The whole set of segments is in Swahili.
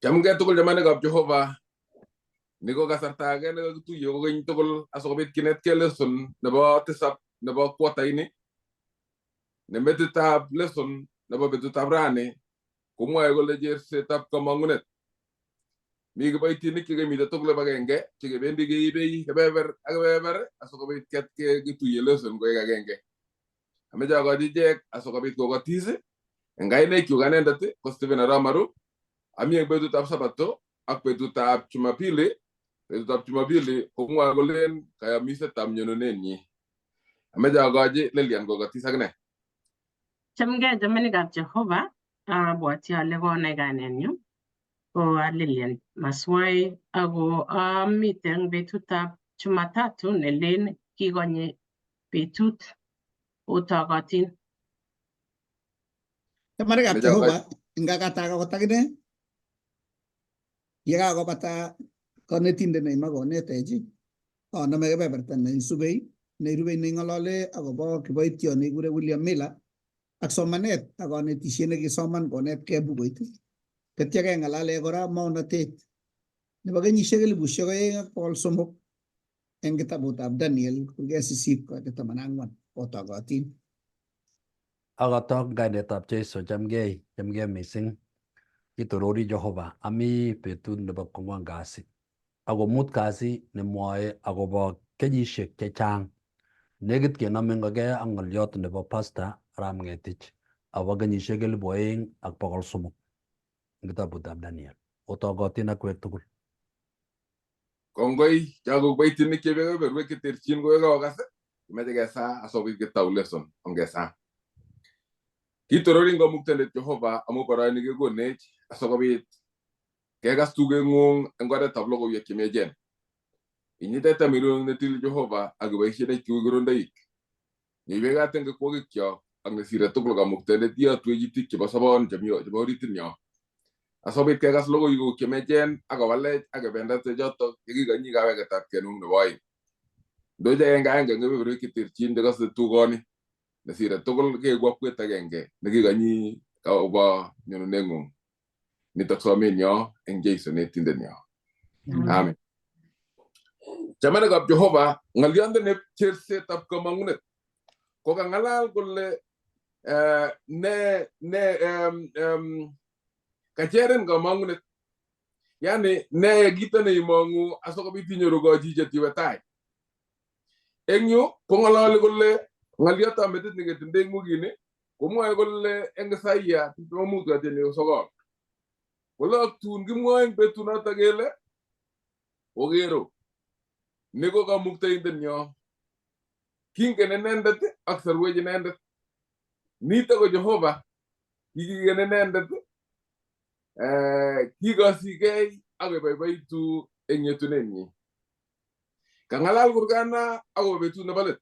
Chamge tugul jamanikab Jehovah. Niko kasarta age nekakituiye kokeny tugul asikobit kinetkei lesson nebo tisab nebo quarter ini. Ne metitab lesson nebo betutab rani komwoe kole chersetab kamang'unet. Mi kiboitinik chekemite tugul kibagenge chekebendi keibei kebeber ak kebeber asikobit kituiye lesson koek agenge. Ameche akochi ichek asikobit kokatis eng kainaikchuk anendet ko Stephen Aramaru. Ami eng betutab Sabato ak betutab Jumapili. Betutab Jumapili komwoe kolen kayamisetab nyonunenyi. Ameche akochi Lilian kokatis akine. Chamgei jamanikab Jehovah, abwoti ale konai kainenyu ko Lilian Maswai ako amite eng betutab Jumatatu nelen kikonye betut otokotin. Jamanikab Jehovah, ingakata akot akine yekakobata konetindet neimo konetech anome kebeberta neisubei neirubei neng'olole akobo kiboityo nekikure William Miller ak somanet ak konetisiet nekisoman konetkei bukuit. Tetya keng'alale kora maunotet nebo kenyisiek 2,300 eng kitabutab Daniel kurget 8:14 otokotin. Akatok kainetab Jeiso chamgei mising. Kitorori Jehova ami betut nebo kwang'wan kasi ako mut kasi nemwoe akobo kenyisiek chechang nekit kenamengei ak ng'olyot nebo Pastor Ram Ngetich akobo kenyisiek 2,300 eng kitabutab Daniel. Otokotin akwek tugul. Kongoi chako kiboitinik chebeberwek cheterchin koyekaokas kimeche kesa asikobit ketau lesson ongesa. Kitorori ngomuktenet Jehova amu boroindo kekonech asikobit kekas tugeng'ung eng oretab logoiwek chemechen. Inyite tamirung netil Jehova ak iboisie kikirondoik. Neiwekat eng kirwogikchok ak nesire tugul kamuktenet iyotwech itik chebo sobon chebo oritinyo. Asikobit kekas logoiwek chemechen ak kowalech ak kebendate chotok yekikonyi kaweketab kenung nebo oeng. Ndoche aenge eng kebeberwek cheterchin chekose tugoni nesire tugul keeku akwet agenge nekikonyi kaobo nyonuneng'ung. Nitok somenyo eng Jeiso netindenyo. Amen. Chamanikab Jehova, ng'olyondonep chersetab kamang'unet ko kang'alal kole kacheren kamang'unet, yani ne kito neimong'u asikobit inyoru kachichet iwe tai. Eng yu kong'ololi kole ng'olyotab metit neketindoi eng wikini komwoe kole eng Isaiah 55:9 kole ak tun kimwoe eng betunoto kele okero ni ko kamuktaindenyo, kingen inendet ak serwech inendet. Nito ko Jehova, kikiken inendet, kikosigei ak keboiboitu eng yetunenyi. Kang'alal kurgana akobo betut nebo let,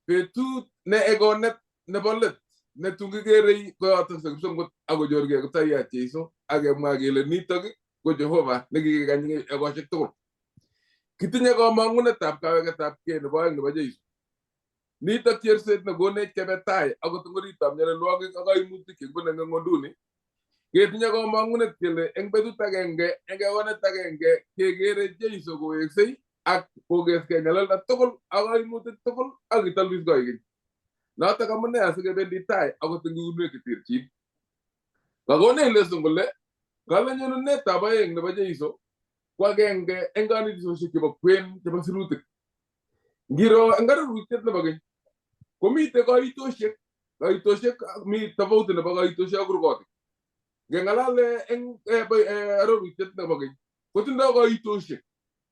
betut ne egonet nebo let netun kikerei koyotokse kipsengwet akonyorgei kiptaiyat Jeiso akemwa kele nitok ko Jehova nekikikany egosiek tugul. Kitinye kamang'unetab kaweketab kei nebo oeng nebo Jeiso. Nitok cherset nekonech kebe tai akot eng oritab nyalilwogik ak kaimutik chekibune eng ng'onduni. Ketinye kamang'unet kele eng betut agenge eng egonet agenge kekere Jeiso koweksei ak kokeskei nyalilda tugul ak kaimutik tugul ak kitalbis koigeny. Notok amune asikebendi tai akot eng iunwek cheterchin. Kakonech lesson kole kalenyonunetab oeng nebo Jeiso ko agenge eng kanetisosiek chebo kwen chebo sirutik. Ngiro eng arorutiet nebo keny komite kaitosiek mi tofauti nebo kaitosiek ak kurgotik. Ngeng'alale eng arorutiet nebo keny kotindoi kaitosiek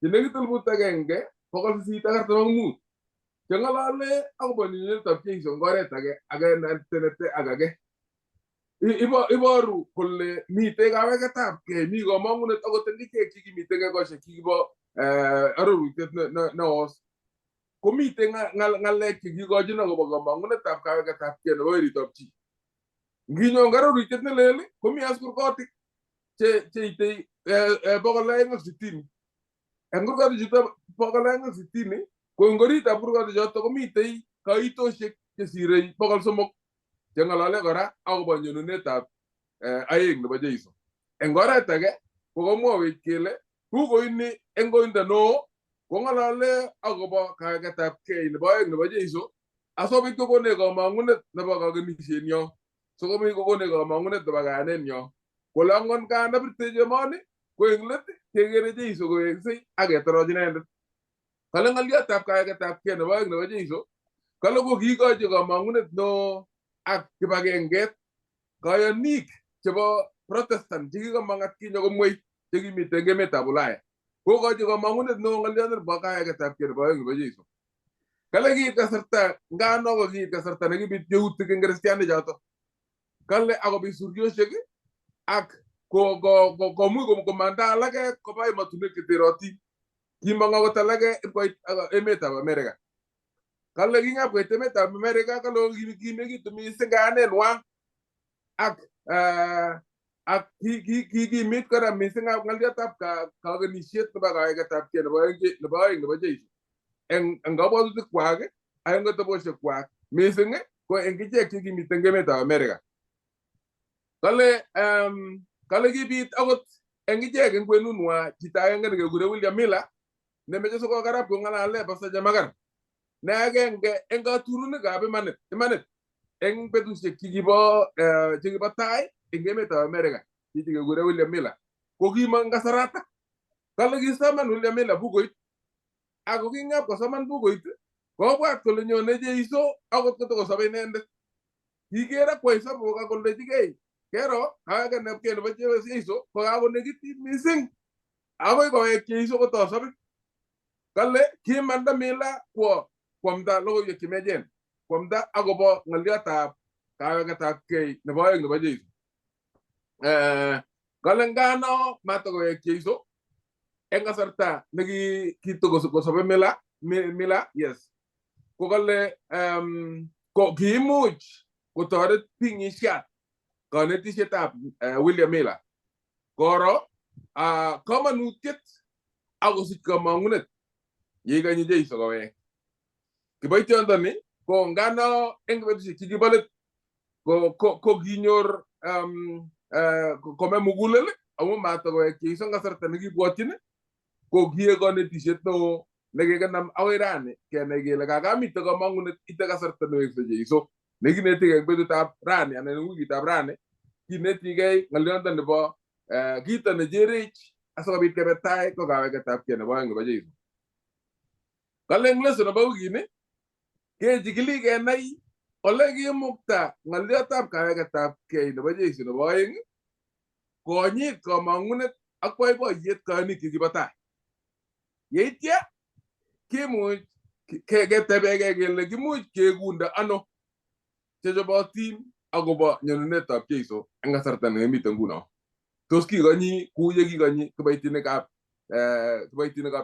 che nekit 1,845 cheng'alale akobo nyonyinetab Jeiso eng oret age netenete ak age. Iboru kole mitei kaweketab kei, mi kamang'unet akot eng ichek chekimite egosiek chekibo arorutiet neos. Komite ng'alek chekikochin akobo kamang'unetab kaweketab kei nebo weritab chi. Nginyo eng arorutiet nelel komi as kurgotik cheitei 260. Eng kurgotik chuto 260 ko eng oritab kurgotik choto komitei kaitosiek chesirei 300 cheng'alale kora akobo nyonunetab aeng nebo Jeiso. eng oret age kokomwawech kele kukoini eng koindo neo kong'alale akobo kaketabkei nebo aeng nebo Jeiso asikobit kokonech kamang'unet nebo kakenishenyo, sikobit kokonech kamang'unet nebo kayanenyo kole angon kanabirtech emoni ko eng let kekere Jeiso koweksei ak ketoroch inendet. Kale ng'oliotab kaketabkei nebo aeng nebo Jeiso kale kokikochi kamang'unet neo ak kibagenget kayonik chebo Protestant chekikomong atkinye komwei chekimite eng emetab Ulaya. Kokochi kamang'unet neo ng'olionet nebo kaketabkei nebo aeng nebo Jeiso. Kale kiit kasarta ngano ko kiit kasarta nekibit yautik eng kristianik choto. Kale akobit suryoshek ak komuch komanda alake koba emotinwek cheterotin. Kimong akot alake ipkoit emetab Amerika. Kale kingap koit emetab Amerika kale kimekitu mising kayanenwa ak kikimit kora mising ab ng'oliotab kakenishet nebo kaketabkei nebo aeng nebo Jeiso eng kabwatutik kwak ak eng ateboshek kwak mising ko eng ichek chekimite eng emetab Amerika. Kale kibit akot eng ichek eng kwenunwa chito agenge nekekure William Miller nemeche sikokarab kong'alale Pastor Jamagar ne agenge eng katurunikab imanit eng betusiek chekibo tai eng emetab Amerika chichi kekure William Miller ko kimong kasarata. Kale kisoman William Miller bukuit ako kingap kosoman bukuit kobwat kole nyone Jeiso akot kotokosobe inendet. Kiker akwai sabok akoldechigei kero kaketabkei nebo Jeiso kokakonekitit mising akoi kowek Jeiso kotosobe. Kale kimanda Miller kwamda logoiwek chemechen kwamda akobo ng'oliotab kaketabkei nebo aeng nebo Jeiso. Kale ngano matakowek Jeiso eng kasarta nekitokosobe Miller, yes. Ko kale kiimuch kotoret ping'ishiat kanetishetab William Miller koro kamanutiet akosich kamang'unet yeikanyi Jeiso kowek. Kiboityondoni ko ngano eng betusiek chekibo let ko kinyor kome mugulel amu matakowek Jeiso eng kasarta nekibwotyin ko kiek kanetishet neo nekikenam akoi rani kenai kele kakamite kamang'unet ite kasarta newekse Jeiso nekinetikei eng betutab rani anan eng wikitab rani kinetigei ng'oliondoni nebo kito necherech asikobit kebe tai ko kaweketabkei nebo aeng nebo Jeiso. Kale eng leso nebo wikini kechikili kenai ole kimukta ng'oliotab kaweketabkei nebo Jeiso nebo aeng konyit kamang'unet ak boiboiyet kayonik chekibo tai. Yeitya kimuch ketebegei kele kimuch kekundo ano chechobotin akobo nyonunetab Jeiso eng kasarta nekimite nguno. Tos kikonyi kou ye kikonyi kiboitinikab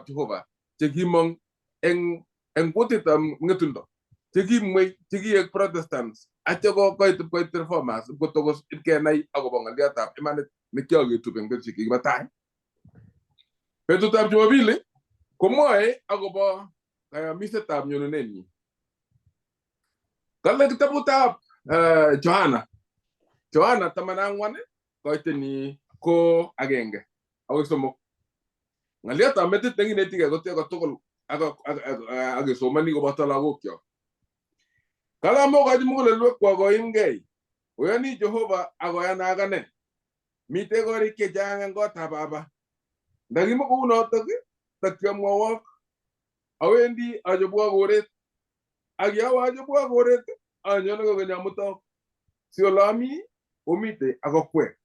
Jehova chekimong eng kutitab ng'etundo chekimwei chekiek Protestants atya koit Reformers kotokos ipkenai akobo ng'oliotab imanit nekiaketup eng betusiek chekibo tai. Betutab Jumapili komwoe akobo kayamisetab nyonunenyi. Kale kitabutab Johana 14 koiteni ko 1 akoi 3. Ng'oliotab metit nekinetigei koteko tugul ak kesomani koboto lagokyok. Kale amokochi mugulelwekwok koimgei oyoni Jehova akoyanak ane. Mitei korik chechang eng kotab Baba. Ndakimo kounotok takiamwowok awendi achobwo koret ak yawe achobwo koret anyone kokeny amutok si ole ami omite akokwe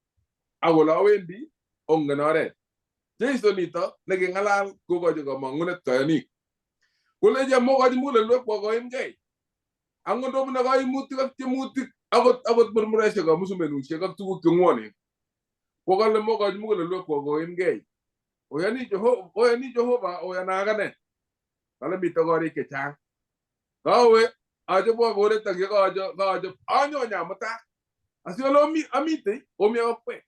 ak ole awendi ongen oret. Jeiso nito neking'alal kokochi kamang'unet kayonik kolechi amokochi mugulelwekwok koimgei angot ndobune kaimutik ak tiemutik akot murmureshek ak musumenushek ak tuguk cheng'wonen ko kale mokochi mugulelwekwok koimgei oyoni Jehova oyanak ane. Kale mite korik chechang. Kawe achobwo koret ak yekaachop anyonye amutak asi ole amite omi akokwe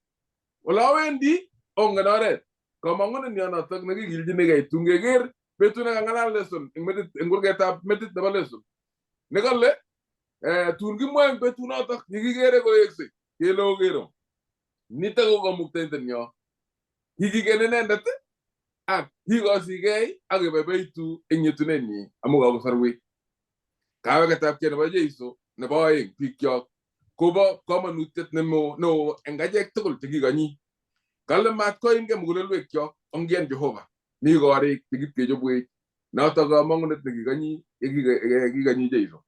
ole awendi ongen oret. Kamang'unet yonotok nekikiljinigei tun keker betut nekang'alal lesson eng kurgetab metit nebo lesson nekale tun kimwoe eng betunotok nekikere koweksei kele okero nito ko kamuktaindet nyo kikiken inendet ak kikosigei ak kebaibaitu eng yetunenyi amu kakosorwech. Kaweketab kei nebo Jeiso nebo aeng bikyok kobo komonutiet neo eng achek tugul chekikonyi. Kale mat koimgei mugulelwekyok ongien Jehova. Mi korik chekipkechobwech, notok kamang'unet nekikonyi yekikonyi Jeiso.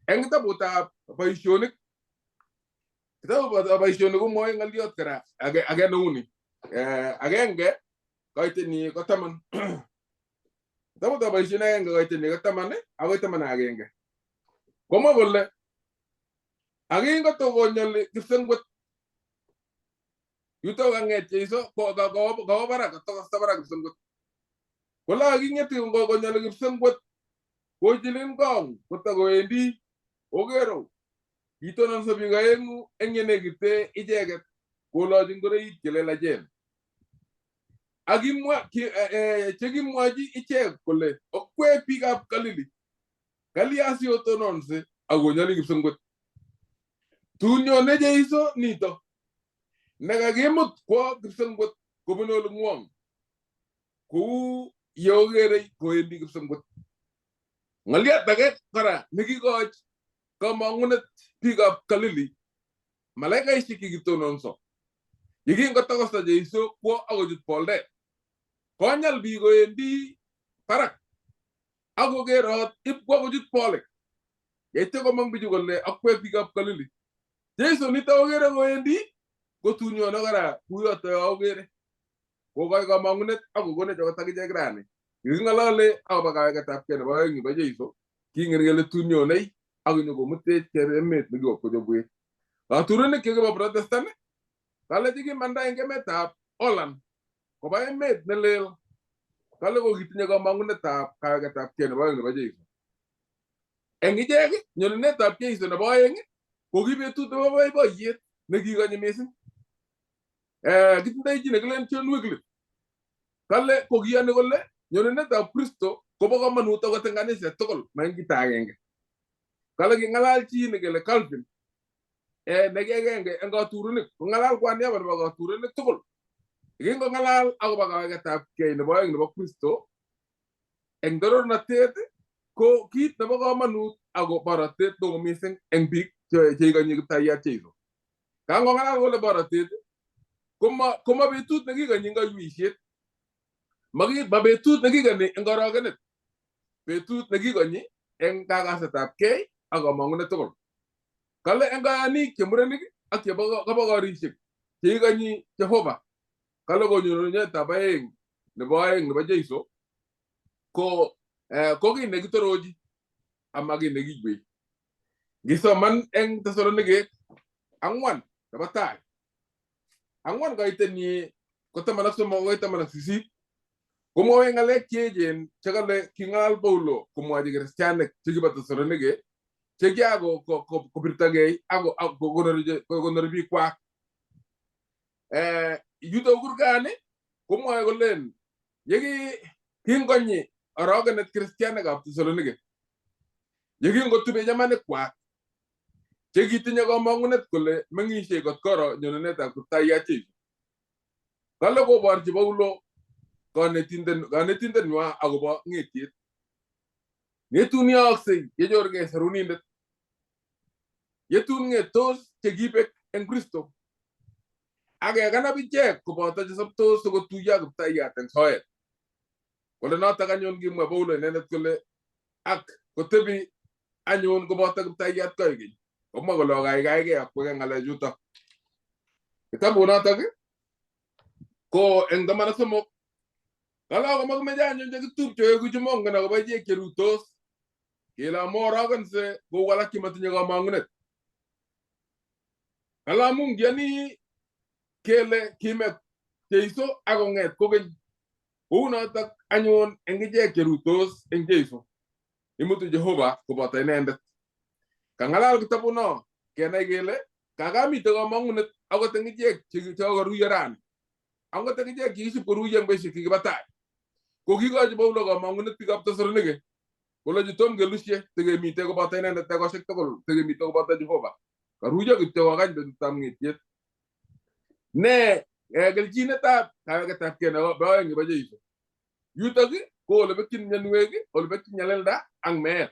Eng kitabutab boisionik komwoe ng'oliot kora age neuni. Agenge koitenyi ko 10. Kitabutab boisionik agenge koitenyi ko 10 akoi 11. Komwa kole akingotokonyoli kipsengwet yutok kang'et Jeiso kawo barak kotokosta barak kipsengwet. Kole aking'eti konyoli kipsengwet kochilin kong kotakowendi okero kitononso biik aeng'u eng yenekite icheket kolochi ngoroik chelelachen. Akimwa chekimwochi ichek kole okwek biikab Galili kalya siotononse akonyoli kipsengwet. Tun nyone Jeiso nito nekakimut kwo kipsengwet kobun oling'wong kou yeokere kowendi kipsengwet. Ng'oliot age kora nekikoch kamang'unet biikab Galili, malaikaisiek chekitononso yekingotokosta Jeiso kwo akochut boldet konyal biik kowendi barak akokerot ipkwo kochut bolik. Yeityo komong bichu kole akwek biikab Galili. Jeiso nito okere kowendi kotun nyone kora kuyoto okere. Kokoi kamang'unet akokonech akot akichek rani. Kiking'olole akobo kaweketab kei nebo aeng nebo Jeiso, kingen kele tun nyonei ak konyokomutech kebe emet nekikochobwech. Katurunik chekibo Protestant kale chekimanda eng emetab Holland koba emet nelel kale kokitinye kamang'unetab kaweketab kei nebo aeng nebo Jeiso. Eng ichek nyonunetab Jeiso nebo aeng ko ki betut nebo boiboiyet nekikonyi mising. Kitindoi chi nekilen John Wycliffe kale kokiyoni kole nyonunetab Kristo kobo komonut akot eng kaniset tugul ma eng chito agenge. Kale king'alal chi nekele Calvin nekegenge eng katurunik kong'alal kwa niaba nebo katurunik tugul. Kingong'alal akobo kaweketab kei nebo aeng nebo Kristo eng torornatet ko kit nebo komonut ako borotet neo mising eng biik cheikonyi Kiptaiyat Jeiso. Kangong'alal kole borotet koma betut nekikonyi eng kaiweisiet, ma betut nekikoni eng orogenet, betut nekikonyi eng kakasetab kei ak kamang'unet tugul. Kale eng kayanik che murenik ak chebo kabakorisiek cheikonyi Jehova kale konyorunetab aeng nebo Jeiso ko kiy nekitorochi ama kiy nekiywei. Ngisoman eng Tesaloniket 4 nebo tai 4 koitenyi ko 13 akoi 18 komwoe ng'alek cheechen chekale king'alal Paulo komwochi kristianik chekibo Tesalonike chekiako kopirtogei ak kokonori biikwak. Yuto kurgani komwoe kolen kingonyi orogenet kristianikab Tesalonike yekingotube chamanikwak chekitinye kamang'unet kole meng'isie kot koro nyonunetab Kiptaiyat Jeiso. Kale koborchi Paulo kanetindenwa akobo ng'etiet netun yooksei yenyorgei serunindet, yetun ng'etos chekibek eng Kristo akekanab ichek koboto chesoptos sikotuiyo ak Kiptaiyat eng soet. Kole notok anyun kimwa Paulo inendet kole ak kotebi anyun koboto Kiptaiyat koigeny komwa kole okaikaigei akwek eng ng'alechutok. Kitabut notok ko eng 13 kale akomakimeche anyun chekitupche koeku chemongen akobo ichek cherutos kele amu orogense kou alak chematinye kamang'unet. Kale amu ngiyoni kele kimet Jeiso akong'et kokeny kou notok anyun eng ichek cherutos eng Jeiso imutu Jehova koboto inendet. Kang'alal kitabuno kenai kele kakamite kamang'unet akot eng ichek chekoruiyo rani, angot eng ichek chekisib koruiyo eng betusiek chekibo tai ko kikochi Paulo kamang'unet biikab Tesalonike kole tom kelusie tekemite koboto inendet tegoshek tugul tekemite koboto Jehova. Karuiyo kityo kokany betutab ng'etiet. ne gelchinetab kaweketab kene ba ngi ba Jeiso yuto gi ko le bekin nyanwegi o le bekin nyalelda ang me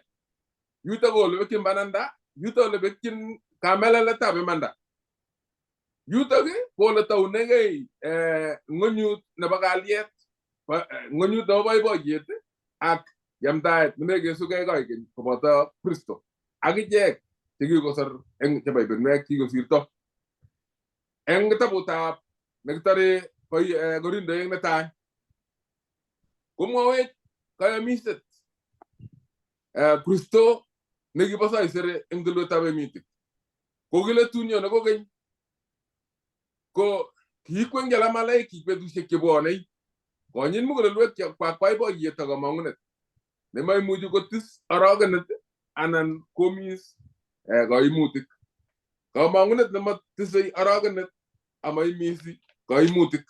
yuto go le bekin bananda yuto le bekin kamelala tabe manda yuto gi ko le taw ne ngay ngonu na bagaliet ngonu do bay bo yet ak yam daet ne ge su ge ga gen ko bota Kristo agi jek tigi ko sar eng te bay ben mek ti go sirto eng tabuta nektare koy gorin de eng ta como kaya mistet Kristo negi basa isere engelo tabe miti ko gile tunyo na ko gen ko ki ko ngela malay ki be du sekke bonay ko nyin mu gele wet kwa kwai bo yeta ga mangunet ne may muju ko tis araganet anan komis ga imutik ga mangunet ne mat tisay araganet amay misi ga imutik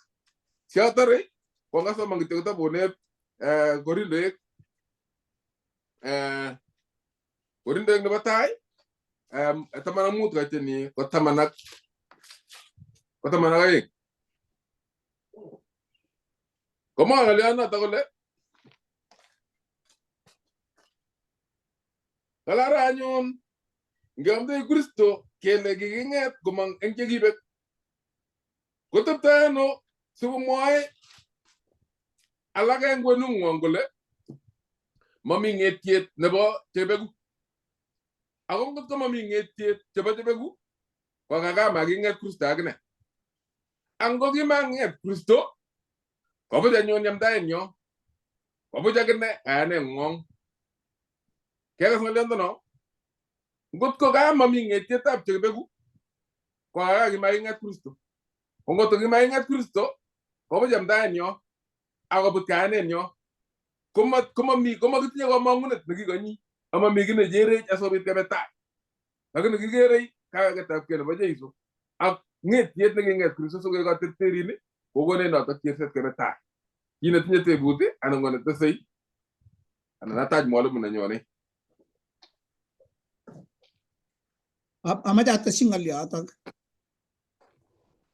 siatare ko ngasa mangite ta bone gorinde gorinde ne batay tamana mut ga teni ko tamana ay como galeana tagole kalara nyon ngamde Kristo kene giginget gumang enke gibet ko taptano subu moy alaga ngonu ngongole mami ngetiet nebo tebegu agongot ko mami ngetiet tebegu ko gaga magi nget Kristo agne ango gi manget Kristo ko bo janyon yam daenyo ko bo jagne ane ngong kega ngolendo no ngot ko ga mami ngetiet tab tebegu ko gaga gi magi nget Kristo ngot gi magi nget Kristo ko bo jam daenyo ago bo kane nyo kuma gitye ko mangunet ngi gani ama mi gine jere asobit ke beta lagin ngi gere ka ga ta ke ba Jeiso ak nget yet ngi nget Kristo so ga terteri ni ko gone no ta ke ke beta yina tinye te buti ana ngone te sey ana na taj mo mun nyone ama jata singal ya ta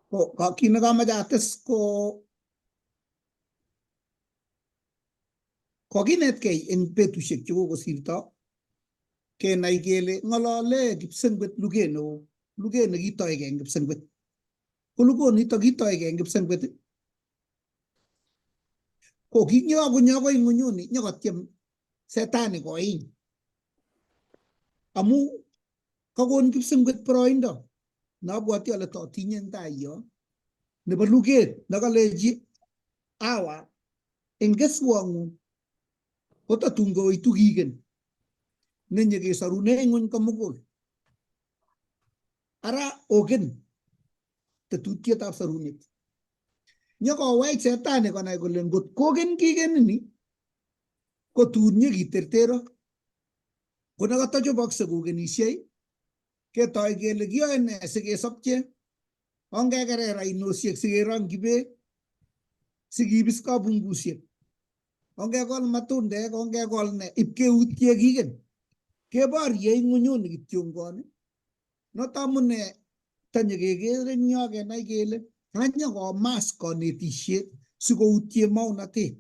ko ka kinaga ma jata ko kinet kay eng betusiek che kokosirto kenai kele ngolole kipsengwet lugeno kitoige eng kipsengwet ko lugonito kitoige eng kipsengwet ko kinyogo ingonyoni nyokotyem setani koiny amu kakon kipsengwet boroindo nabwati ale totinye eng tai yo nebo luget nakaleji awa eng keswong'ung kotatun koitu kigen nenye kesarune ng'ony komugul ara ogen tetutietab sarunet nyokowech setani konai kole ngot kogen kigen ni kotun nyekitertero ko nakatachobokse kogenisiei ketoi kele kiyoe ne sikesopche ongekerer ainosiek sikerongchi beek sikibis kabungusiek ongekol matundek ongekol ne ipkeutye kigen keborye ng'unyuni kityongoni notamune tanye kekere eng yo kenai kele kanye komas kanetisiet sikoutye maunatet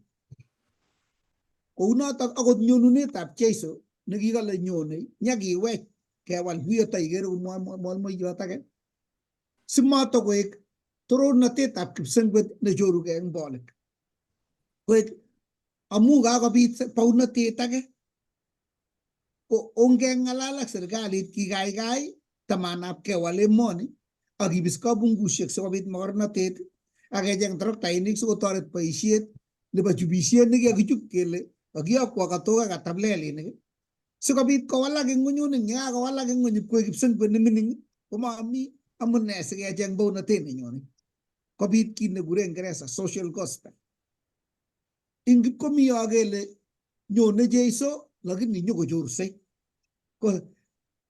kounotok akot nyonunetab Jeiso nekikale nyone nyakiwech kewal kuyota ikere mwalmoiyot age simatokoek torornatetab kipsengwet nechorugei eng bolik koek amu kakobit baunatet age ko ongeng'alal ak serikalit kikaikai tamanab kewal emoni akibis kabungusiek sikobit mokornatet akecheng troktainik sikotoret boisiet nebo chubisiet nekikichub kele kakiyokwo katok ak kaplelinik sikobit kowalak eng ng'unyuni yakakowalak eng ng'uny koek kipsengwet nemining komami amune sikecheng baunatet nenyone kobit kit nekure Ingeresa social gospel ing komi yo kele nyone Jeiso lakini nyokochorsei ko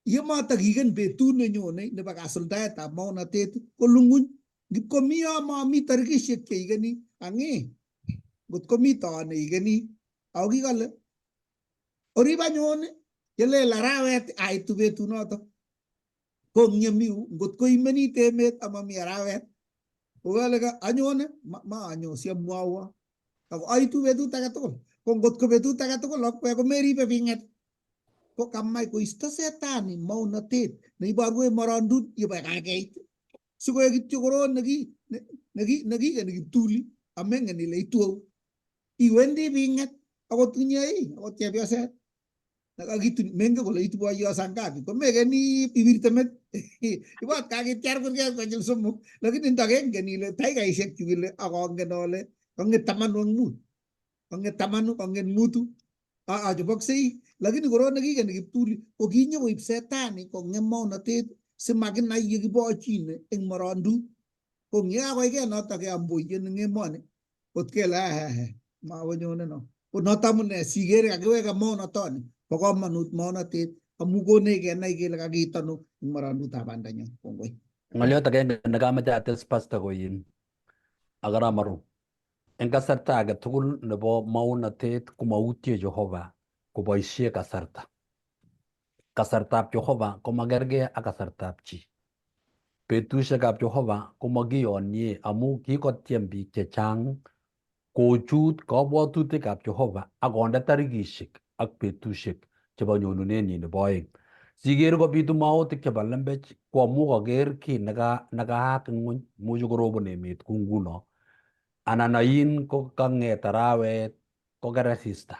yematakiken betut nenyone nebo kasuldaetab maunatet kolunguny ngipkomi yo mami tarikisiek cheikeni ang'e ngot komi toon neikeni ako kikale orib anyone yelel arawet aitu betunoto ko ng'yemiu ngot ko imenit emet amami arawet Kogale ka anyone ma anyo siamwawa. Ako aitu betut age tugul. Ko ngot ko betut age tugul akwe ko meribe binget. Ko kamai ko isto setani maunatet neiborwech morondut yebo kakeit. Sikoek kityo koron neki kiptuli amengen ile itou. Iwendi binget akot inyei akot chepyoset. Nakakitun menge kole itu boyo sangapi. Ko mekeni ibirte met. Ibot kakityar kurget konyil somok. Lakini ndakengen ile taikaisiek chu ile akongen ole konget 15. Konget 10, konget 5. Achoboksei. Lakini koron nekikeni kiptuli ko kinyokoib setani kongem maunatet simakinai yekibochine eng morondu. Ko ngiyakakoike noto keamboiyen eng emoni. Kot kele mawonyone no. Ko noto amune sikere kakiweke maunatoni. Bo komonut maunatet amu konech kenai kele kakitonu eng morondutab bandanyo. Kongoi. Ngoliot agenge nekamoche ates Pastor Koyin ak Aramaru. En kasarta age tugul nebo maunatet komautye Jehova koboisie kasarta. Kasartab Jehova komakergei ak kasartab chi. Betusiekab Jehova komakiyonye amu kikotyem biik chechang kochut kabwatutikab Jehova ak konde tarikisiek ak betusiek chebo nyonunenyi nebo oeng. Siker kobitu mautik chebo lembech ko amu koker kiy nekaak eng ng'ony, imuchi korobon emet kou nguno. Anan ain ko kang'et arawet koker asista.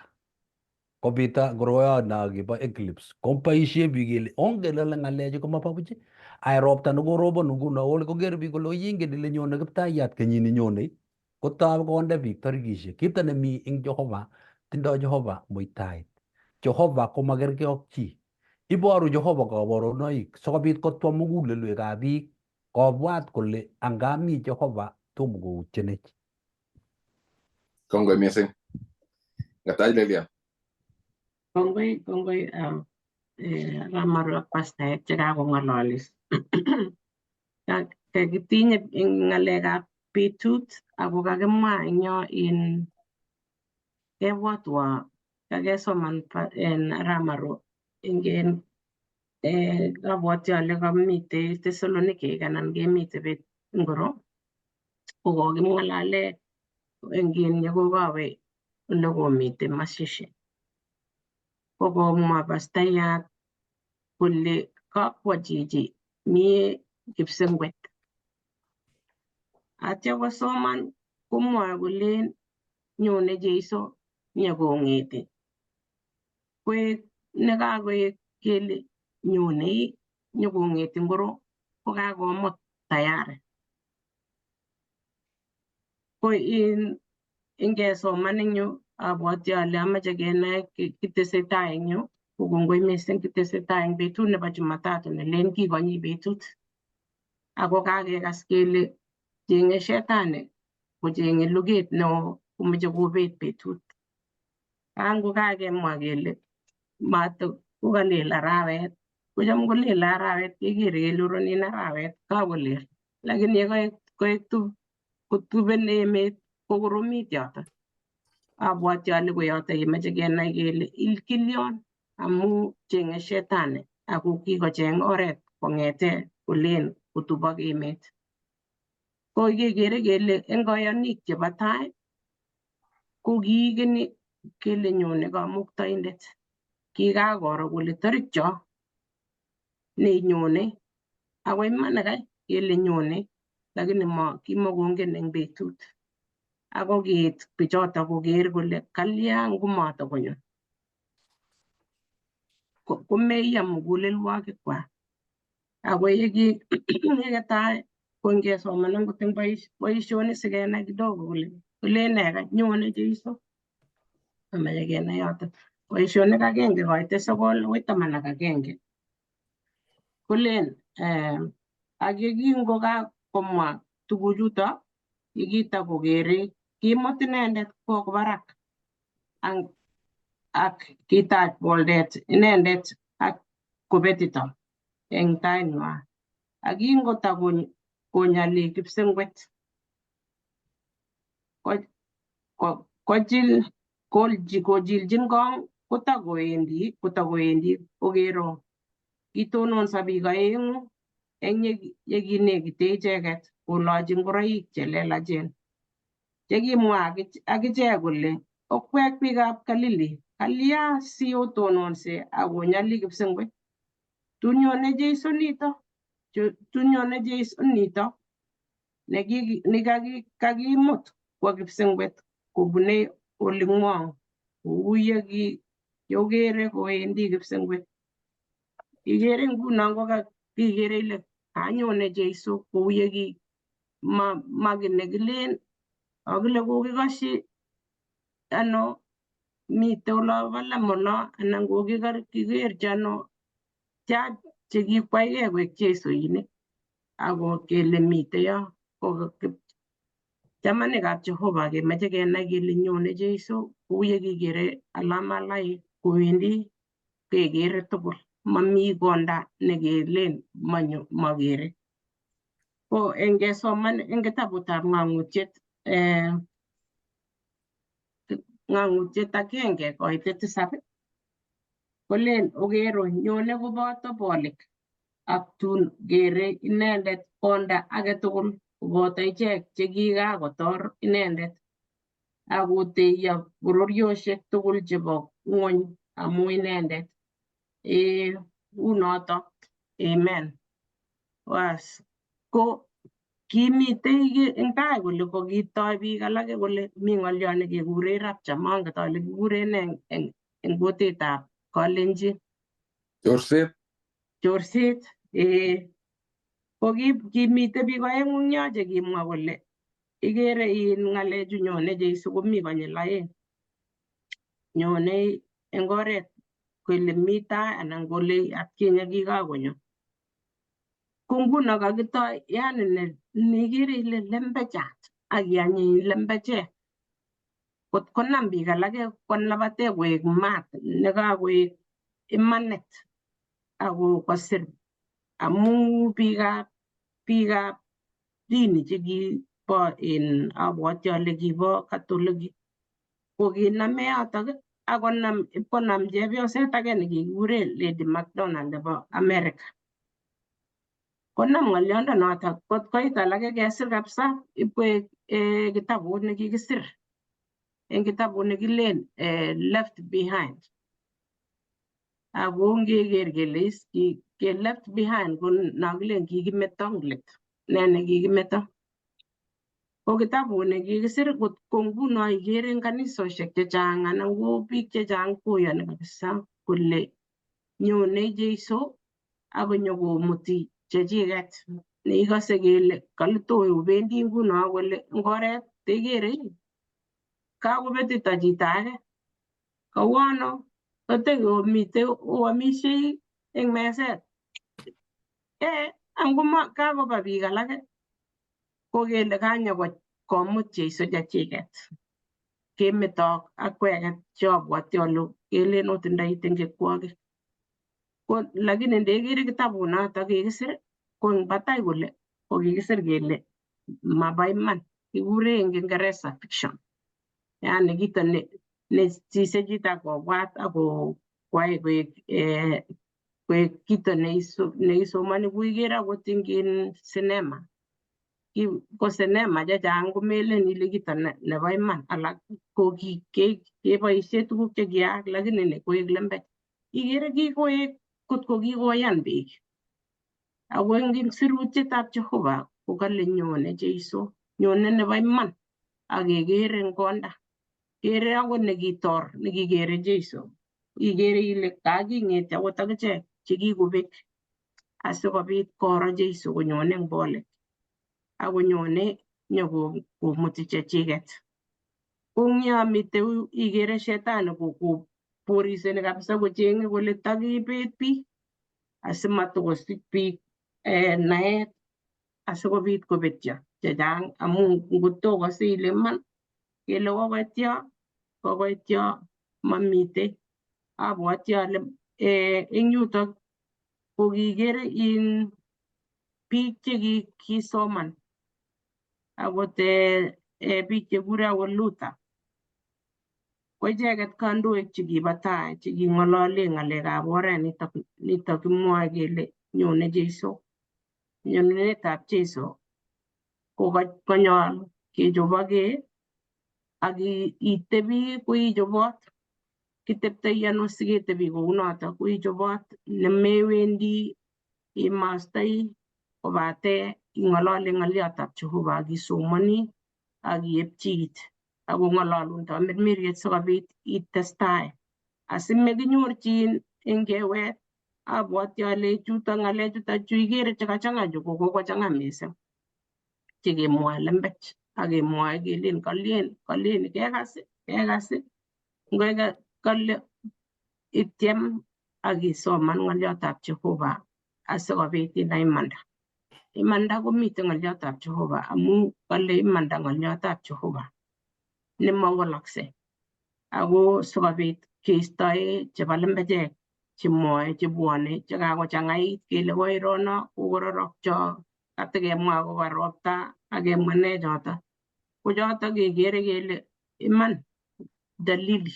Kobita koroyono kibo eclipse. Koboisie biik kele ongen ile ng'alechu komabo buch. Ai ropta nekorobon nguno koker biik kole ingen ile nyone Kiptaiyat kenyini nyone. Kotoi konde biik tarikisiek. Kito nemi eng Jehova, tindoi Jehova muitait. Jehova komakergei ak chi. Iboru Jehova kabarunoik sikobit kotwa mugulelwekab biik kobwat kole angami Jehova tomo koutyenech. Kongoi missing. Ngatach Lilian. Kongoi Aramaru ak pastaek chekakong'ololis. Kakitinye eng ng'alekab betut ako kakimwa eng yo in kebwatwa kakesoman en Aramaru ingen abwoti ale kamite Thessalonike anan kemite bet ngoro ko kokimwalale eng yekokawe ole komite Mashishi. Ko komwa pastayat kole kakwo chichi mi Kipsengwet. Atya kosoman komwoe kolen nyone Jeiso nyekong'eti. Koek nekakoek kele nyone nyekong'eti ngoro ko kakomut tayari. Ko ingesoman eng yu abwoti ale amache kenai kitesetai eng yu. Ko kongoi missing kitesetai eng betut nebo Jumatatu nelen kikonyi betut. Ako kakekas kele cheng'e shetani kocheng'e luget neo komeche kobet betut. Ango kakemwa kele kokalel arawet. Kocham kolele arawet kekere kele oronin arawet kakolel. Lakini yekaek kotuben emet kokoromit yoto. Abwoti ale koyoto yemeche kenai kele kilyon amu cheng'e shetani ako kikocheng oret kong'ete kolen kotubok emet. Ko kekere kele eng kayonik chebo tai ko kiikeni kele nyone Kamuktaindet. Kikakoro kole tarikyo nenyone ako iman kai kele nyone lakini kimakongen eng betut. Ako kiit bichoto koker kole kalya ngomatakonyo. Komeiyo mugulelwogikwak. Ako yeketai ko ngesoman angot eng boisionik sikenai kidogo kole nee nyone Jeiso. Amache kenai yoto. Boisionik agenge koite 9 akoi 11. Kolen ak yekingokakomwa tuguchuto yekitokokere kimut inendet kwo barak ak kitach boldet inendet ak kobetito eng tainwa. Ak kingotokonyali Kipsengwet kochilchin kong kotakowendi kokero kitononso biik aeng'u eng yekinekite icheket kolochi ngoroik che lelachen. Chekimwa akichek kole okwek biikab Galili kalya si otononse akonyali kipsengwet. Tunyone Jeiso nito nekakimut kwo kipsengwet kobune oling'wong kou yokere kowendi kipsengwet. Ikere nguno kokikere ile kanyone Jeiso kou maki nekilen akile kokikasyi ano mite olobo lemolo anan kokikerchi ano tiat chekikwaigei koek Jeisoinik ako kele mite yo chamanikab Jehova kemeche kenai kele nyone Jeiso kou yekikere alamalaik kowendi kekere tugul mami konda nekelen makere. Ko engesoman eng kitabutab Ng'ang'utiet 1:7 kolen okero nyone koboto bolik ak tun kere inendet konda age tugul koboto ichek chekikakotor inendet akoteyo bororiosiek tugul chebo ng'ony amu inendet. Unoto. Amen. Ko kimitei eng tai kole kokitoi biik alake kole mi ng'olyo nekekure rapture, manget ale kikure ne eng kutitab Kalenjin. Chorset. Ko kimitei biik oeng'u eng yo chekimwa kole ikere ng'alechu nyone Jeiso komi konyil oeng. Nyone eng oret kole mi tai anan kole atkinye kikakonyo. Ko nguno kakitoi yani neikere ile lembechat akiyany lembechek. Kot konam biik alake kolapate koek maat nekakoek imanit ako kosir amu biikab dini chekibo abwoti ale kibo Katoliki kokiname yotok akonam chepyoset age nekikikure Lady Macdonald nebo America. Konam ng'oliondonotok kot koit alake kesir kabisa ipkoek kitabut nekikisir eng kitabut nekilen Left Behind. Ako ngeker kele Left Behind ko nakilen kikimeto eng let. Ne nekikimeto. Ko kitabut nekikisir ko nguno ikere eng kanisosiek chechang anan ko biik chechang koyoni kabisa kole nyone Jeiso akonyokomuti chechiket neikose kele kalitoe obendi nguno kole eng oret tekere kakobetito chito age kouono kotekomite oamisiei eng meset. Kakoba biik alake kokele kanyokomut Jeiso chechiket. Kemeto akweket cheabwoti ale kelen ot ndait eng kirwokik. Ko lakini ndekere kitabunotok kikisir ko eng batai kole kokikisir kele mabo iman. Kikure eng Kingeresa fiction. Yani kito nesise chito kobwat akokwai koek kito neisomoni kuikere akot eng sinema. Ko sinema chechang komelen ile kito nebo iman alak ko keboisie tuguk chekiyaak lakini ni koek lembech. Ikere kikoek kot ko kikoyan biik. Ako eng sirutietab Jehova kokale nyone Jeiso, nyone nebo iman akekere eng konda. Kere akot nekitor nekikere Jeiso. Ikere ile kaking'etio akot akichek chekikobek asikobit koro Jeiso konyone eng bolet. Akonyone nyokomuti chechiket. Ko eng yo mitei ikere shetani koporiseni kabisa kocheng'e kole takibet biik asimatokosich biik naet asikobit kobetyo chechang amu ngotokose ile iman kele kokoityo mamite. Abwoti ale eng yutok kokikere biik chekisoman akot biik chekikure akot Luther ko icheket kandoik chekibo tai cheking'olole ng'alekab oret nitok kimwoe kele nyone Jeiso. Nyonunetab Jeiso konyol kechobokei ak itebi koichobot. Kiteptoi ano siketebi kounoto? Koichobot nemewendi imastoi kobate ing'ololi ng'oliotab Jehova ak isomoni ak iepchi it ak kong'ololun tamirmiriet sikobit itestai. Asimekinyorchin eng kewet abwoti ale ng'alechuto chu ikere chekachang'a chu ko kokochang'a mising chekemwoe lembech ak kemwoe kelen kalien kekas kale ityem ak isoman ng'oliotab Jehova asikobit inai imanda. Imanda komite ng'oliotab Jehova amu kale imanda ng'oliotab Jehova nemawalaksei. Ako sikobit keistoe chebo lembechek chemwoe chebwone chekakochang'ait kele koirono kokororokcho katekemwa akobo ropta akemwa ne choto. Ko choto kekere kele iman dalili.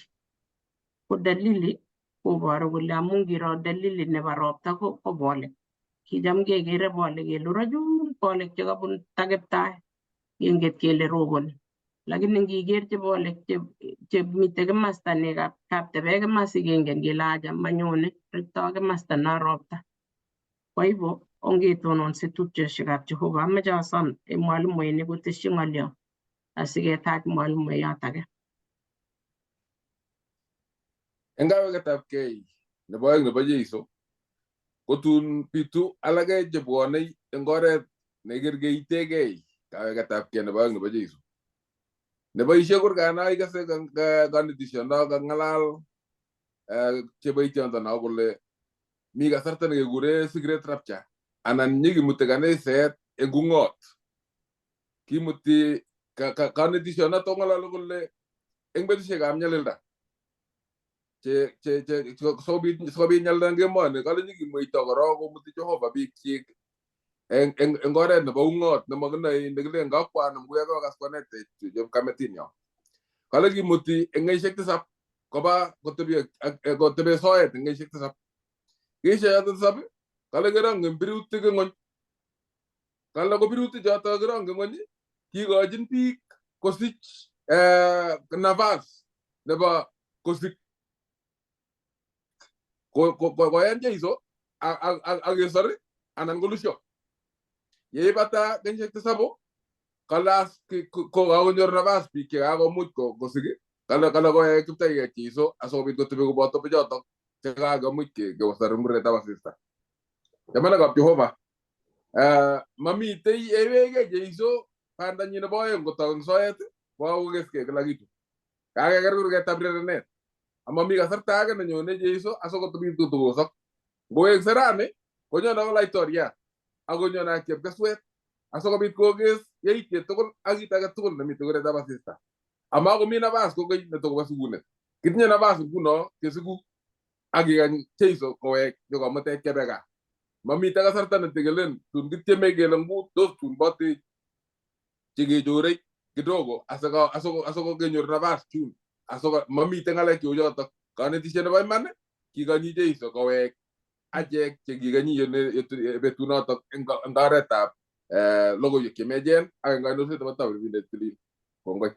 Ko dalili koboru kole amu ngiro dalili nebo ropta ko bolik. Kicham kekere bolik kele rachun bolik chekabun takeptai kenget kele roboni. Lakini ngiker che bolik chemite kimasta nekab kaptebek kimasi kengen kele acha manyone rektoi kimasta no ropta. Kwa hivyo ongetononsi tupchoshekab Jehova. Ameche asom mwalimuinik kotesyi ng'olyo asiketach mwalimuiyot age. Eng kaweketabkei nebo aeng nebo Jeiso kotun bitu alake chebwonei eng oret nekerkeitegei kaweketabkei nebo aeng nebo Jeiso. Neboisie kurgana ikase kanetisiondo kang'alal cheboitiondo kole mi kasarta nekekure secret rapture anan nyikimuti kaniset eng kung'ot. Kimuti kanetisiondo ng'alali kole eng betusiekab nyalilda sikobit nyalilda eng emoni kale nyikimweito korok komuti Jehova biikchik eng oret nebo ung'ot nemakinoe nekilen kakwan mkuya kokas konetech chepkametinyo. Kale kimuti eng kenyisiek 7 koba kotebe soet eng kenyisiek 7. Kenyisiek 7 kale kerong'en birutik eng ng'ony. Kale ko birutik choto kerong'en ng'ony kikochin biik kosich nafas nebo kosik koyan Jeiso ak kesor anan kolusyo. Yeibata kenyisiek 7 kalas kokakonyor nafas biik chekakomuch kosik. Kale koek kiptaiyek Jeiso asikobit kotebi koboto bichotok chekakomuch kewasar muretab asista. Chamanekab Jehova, mamitei ewege Jeiso bandanyi nebo aeng kotok eng soet kokakokeskei kila kitu. Kakeker kurgetab rerenet. Amami kasarta age nenyone Jeiso asikotobit kotokosok. Ngoek serani konyone ak laitoriat akonyone ak chepkeswet asikobit kokes yaitiet tugul ak kit age tugul nemitei kuretab asista. Amakomi nafas kokeny netokobo sikunet. Kitinye nafas nguno kesiku ak kikany Jeiso kowek nyokomutech kebe gaa. Mamite kasarta netekelen tun kityeme kele tos tun botech chekechorei kidogo asikokenyor nafas chun mamite ng'alek cheu chotok. Kanetisiet nebo iman kikonyi Jeiso kowek achek chekikanyi betunotok eng oretab logoiwek chemechen ak eng kainoiset nebo tamirmiriet tilil. Kongoi.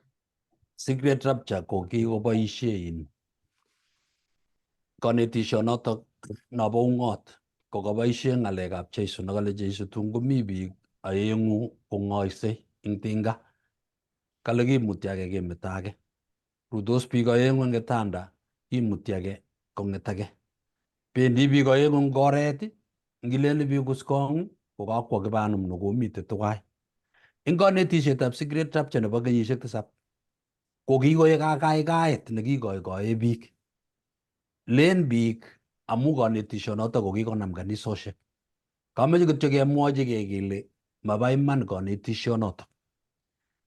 Secret rapture ko kikoboisie kanetishonotok nobo ung'ot kokaboisie ng'alekab Jeiso nakale Jeiso tun komi biik aeng'u kong'oisei eng tinga. Kale kimuti age kemeto age. Rutos biik aeng'u eng kitanda kimuti age kong'et age. Bendi biik aeng'u eng oret ngileni biik kuskong kokakwo kibanum nekomite tuwai. Eng kanetisietab secret rapture nebo kenyisiek 7 ko kikoek kakaikaet nekikoikoe biik. Len biik amu kanetishonotok ko kikonam kanisosiek. Kameche kityo kemwochigei kele maba iman kanetishonotok.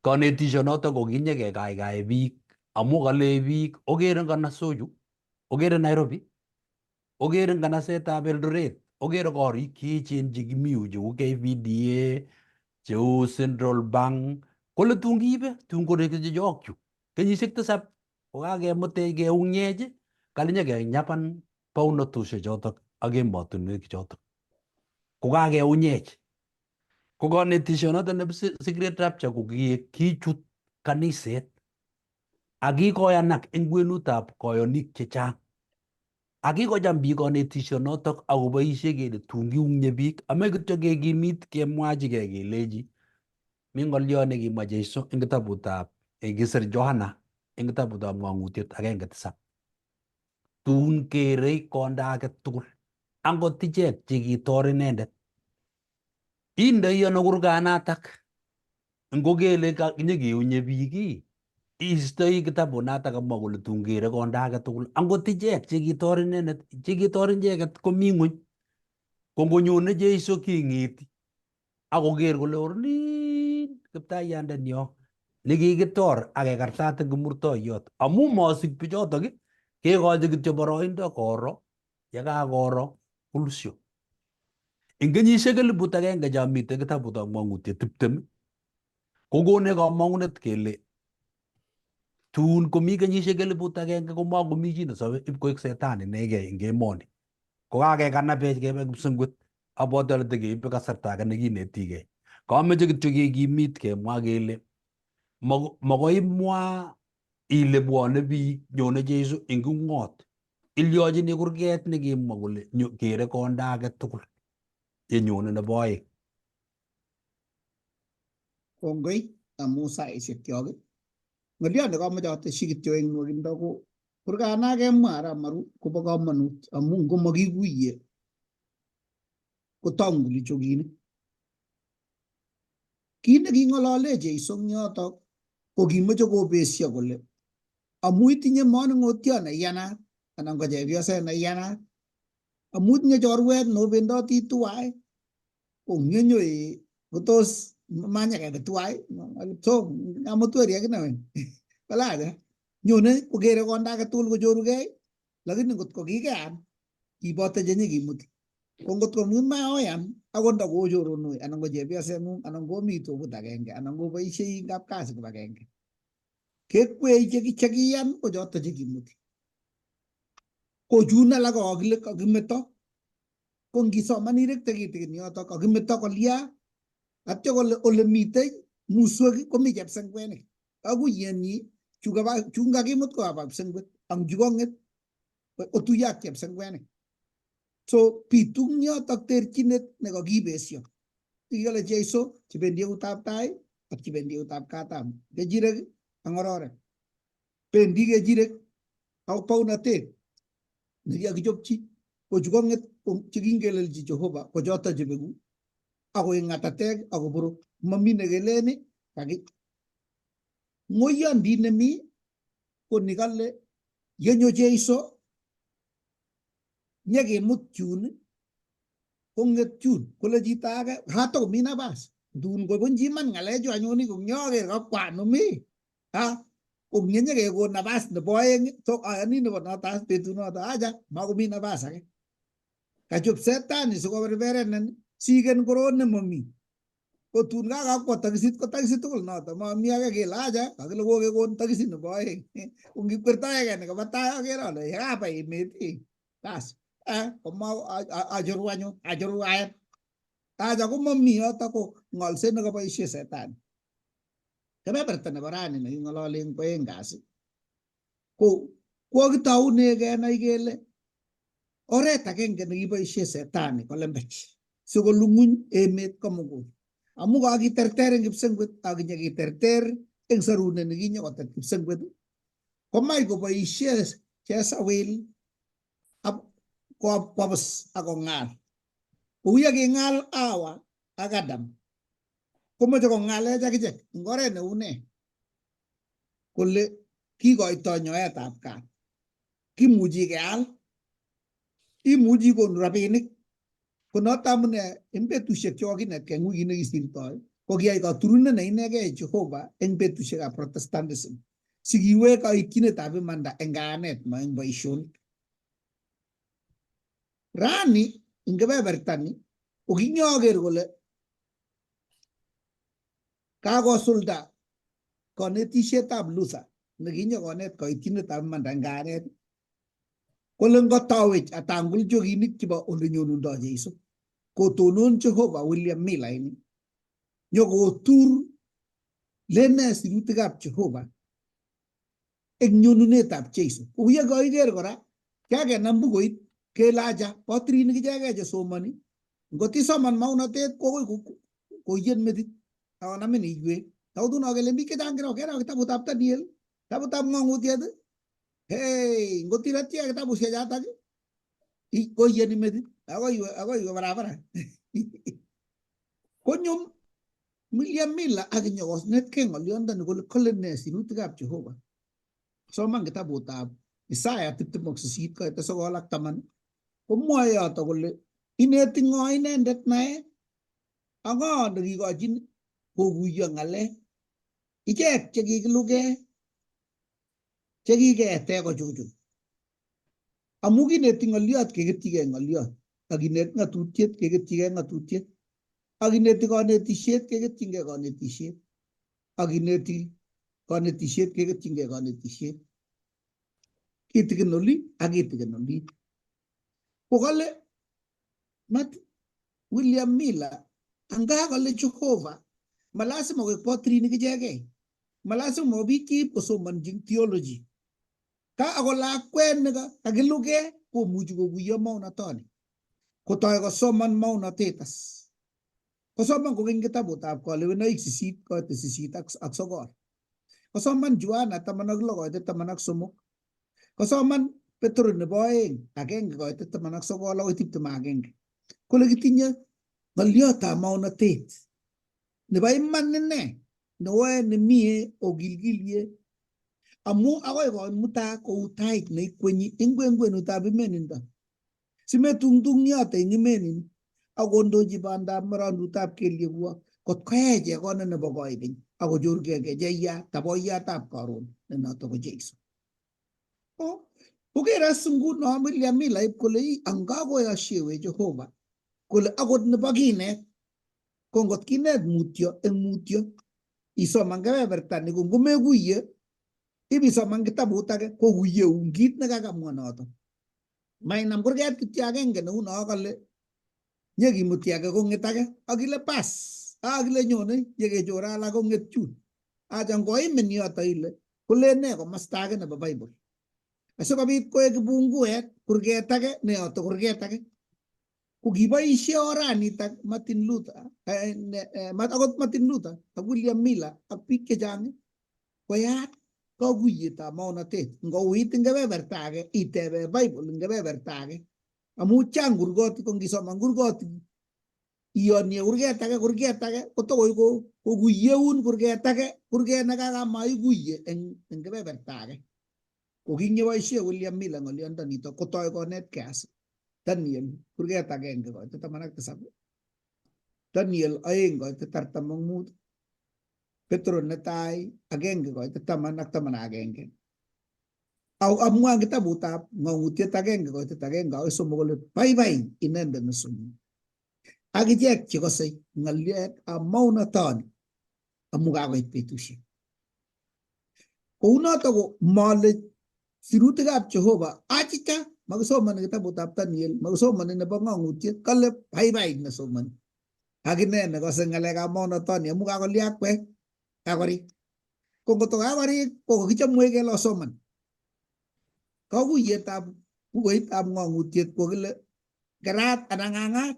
Kanetishonotok ko kinyekekaikae biik amu kale biik okere nganasochu, okere Nairobi, okere nganasetab Eldoret, okere korik cheechen chekimi yu cheu KVDA, cheu Central Bank, kole tun kiibe tun korek chechok chu. Kenyisiek 7 kokakemutech keung'yech kale nyekenyapan baunotusiek chotok ak emotinwek chotok. Kokakeunyech. Ko konetishonoto nebo Secret Rapture ko kichut kaniset ak kikoyanak eng kwenutab koyonik chechang. Ak kikocham biik konetishonotok ak koboisie kele tun kiunye biik ame kityo kekimit kemwachigei kelechi mi ng'olyo nekimwa Jeiso eng kitabutab kisir Johana eng kitabutab Ng'ang'utiet 1:7. Tun kerei konda age tugul angot ichek chekitor inendet. Indoi ano kurganatak ngokele nyikeunye biik istoi kitabunatak kamwa kole tun kere konda age tugul angot ichek chekitor inendet chekitor icheket komi ng'weny. Ko ngonyone Jeiso king'eti akoker kole ornin kiptaiyandenyo nekikitor ak kekartat eng kimurtoiyot amu mosik bichotok kekochi kityo boroindo koro yekakoro kulusyo. Eng kenyisiek 1000 chamite kitabutab Ng'ang'utiet 20 kokonech kamang'unet kele tun komi kenyisiek 1000 komakomi chi nesobe ipkoek setan inegei eng emoni. Kokakekanabech kebe kipsengwet abwoti ale tekeibe kasarta age nekinetigei. Kameche kityo kekimit kemwa kele makoi imwa ile bwone biik nyone Jeiso eng ung'ot. Ilyochini kurget nekimwa kole kere konda age tugul yenyone nebo oeng. Kongoi amu saisiek kyok. Ng'olyot nekomoche atesyi kityo eng nwokindo ko kurgana kemwa ara maru kobo komonut amu ngomakikuiye kotanguli chokinik. Kit neking'olole Jeiso eng yotok ko kimoche kobesyo kole amu itinye manung'otiot neiyanat anan ko chepyoset neiyanat, amu itinye chorwet nobendoti tuwai ong'enyo kotos manyekebe tuwai so amutu weri akine wen balaja nyone kokere konda age tugul kochorugei, lakini ngotko kikean ibote chenyikimuti. Ko ngotko maoyan akot nda kochoronoi anan ko chepyoseng'ung anan komi tobut agenge anan koboisiei kapkasi kibagenge, kekwei chekiyan ko choto chekimuti. Ko chun alak kakile kakimeto, ko ngisoman irekte kitikin yotok kakimeto kolya atyo kole ole mitei muswek komi chepsengwenik akuyenyi chun kakimut koba kipsengwet ang chukong'et otuiyo ak chepsengwenik. So bitu eng yotok terchinet nekakibesyo. Ikole Jeiso chebendi eutab tai ak chebendi eutab katam, kechirek ak ng'ororik. Bendi kechirek ak baunatet nekikakichopchi, ko chukong'et chekingelelchi Jehova ko choto chebeku akoek ng'atatek akoborok, mami nekeleni kaki. Ng'oiyondit nemi ko nikale yenyo Jeiso nyekemut chun kong'et chun kole chito age hatakomi nafas tun kobunji iman ng'alechu anyoni konyoker kakwanu mi komie nyekekon nafas nebo oeng so ayani nebo notas betunoto acha makomi nafas age kachop setani sikoberberenin siken korot nemami ko tun kakakwo takisit ko takisit tugul noto mami age kele acha kakile kokekon takisit nebo oeng ongikwertoege nekaba tai akere ale yakaba emet bas koma acheru anyun acheru ayat acha komami yotok ko ng'olset nekaboisie setani. Kebeberta nebo rani neking'olole eng oeng kasi ko kokitoune kenai kele oret agenge nekiboisie setani kolembech sikolung'uny emet komugul amu kakiterter eng kipsengwet ak nyekiterter eng sarunet nekinyokotet kipsengwet komach koboisie chesawil kobus akong'al kou yeking'al Hawa ak Adam komoche kong'alech akichek eng oret neune kole kikoitoi nyoetab kat, kimuchi keal, imuchi ikonu rabinik. Ko noto amune eng betusiek chokinetkei eng wikit nekisirtoi ko kiyai katurunet ne inegei Jehova eng betusiekab Protestantism sikiwek kaitchinetab imanda eng kayanet ma eng boisionik. Rani eng kebebertani ko kinyoker kole kakosulda kanetisietab Luther nekinyokonet kaitchinetab imanda eng kayanet kole ngotawech atangul chokinik chebo ole nyonundoi Jeiso kotonon Jehova William Miller ini nyokotur lene sirutikab Jehovah eng nyonunetab Jeiso. Kou ye koiker kora kakenam bukuit kelaja potrinik ichegei chesomani. Ngot isoman maunotet kokoi koyen metit akonamin iywek. Tautuno kele biik chechang kero kitabutab Daniel, kitabutab ng'ong'utiet. Hey, ngot iratyi kitabusiek chotok koyeni metit akoi iwe barabara. Konyo William Miller ak nyokosnetkei ng'olyondoni kole ne sirutikab Jehovah. Soman kitabutab Isaiah 28 koit 9 komwoe yoto kole ineti ng'o inendet nae ak ng'o nekikochin kokuiyo ng'alek ichek chekikilugei chekikete kochuchun. Amu kineti ng'olyot keketyigei ng'olyot, ak inet ng'atutiet keketyigei ng'atutiet, ak ineti kanetisiet keketyingei kanetisiet, ak ineti kanetisiet keketyingei kanetisiet. Kitikin oli ak kitikin oli. Kokale William Miller anga kale Jehovah malasima koek potrinik ichegei, malasima ko biik cheip kosomanjin theology. Ka ako lakwet nekakilugei komuchi kokuiyo maunatoni, kotoi kosoman maunatetas, kosoman kokeny kitabutab Kalewenoik 8 koit 8 ak 9, kosoman Johana 16 koit 13, kosoman Petro nebo 2 1 koit 19 akoi 21. Kole kitinye ng'olyotab maunatet nebo iman ine neoe nemie okilgilie amu akoi komuta kou tait neikwenyi eng kwenutab imenindo simetungtung'yote eng imenin akondochi bandab maranutab kelyekwa kot koech chekone nebo koikeny akochorgei kecheyat taboiyatab karon ne noto ko Jeiso. Kokeras nguno William Miller ip kole angakoyoshewe Jehova kole akot nebo kinet ko ngot kinet mutyo eng mutyo isoman kebeberta ni ko ngomekuiye ibisoman kitabut age kokuyeun kit nekakamwa noto. Mainam kurget kityo agenge neuno kale nyekimuti age kong'et age akile pas akile nyone yekechore alak kong'et chun. Acha ngoimin yoto ile kole ne komasta age nebo Bible. Asikobit koek kibunguet kurget age ne yoto kurget age. Kokiboisie oranitak Martin Luther akot Martin Luther ak William Miller ak biik chechang koyat kakuyetab maunatet. Ngouit eng kebeberta age itebe Bible eng kebeberta age amu chang kurgoti, ko ngisoman kurgoti iyonye kurget age kotokoi kokuyeun kurget age, kurget nekakamaikuye eng kebeberta age. Kokinyeboisie William Miller ng'olyondonito kotoi konetkei as Daniel kurget 1 koit 17, Daniel 2 koit 45, Petro netai 1 koit 10 ak 11. Amwa kitabutab ng'ong'utiet 1 koit 1 akoi 3 kole baibai inendet nesomani ak ichek chekosei ng'alyekab maunatoni amu kakoit betusiek. Kounoto ko male sirutikab Jehova achicha makisomani kitabutab Daniel, makisomani nebo ng'ong'utiet, kale baibai nesomani akine nekose ng'alekab maunatoni amu kakolyakwek kakorik. Ko ngoto kakorik ko kakichomwech kele osoman. Kakuyetab bukuitab ng'ong'utiet ko kile kerat anan ng'ang'at.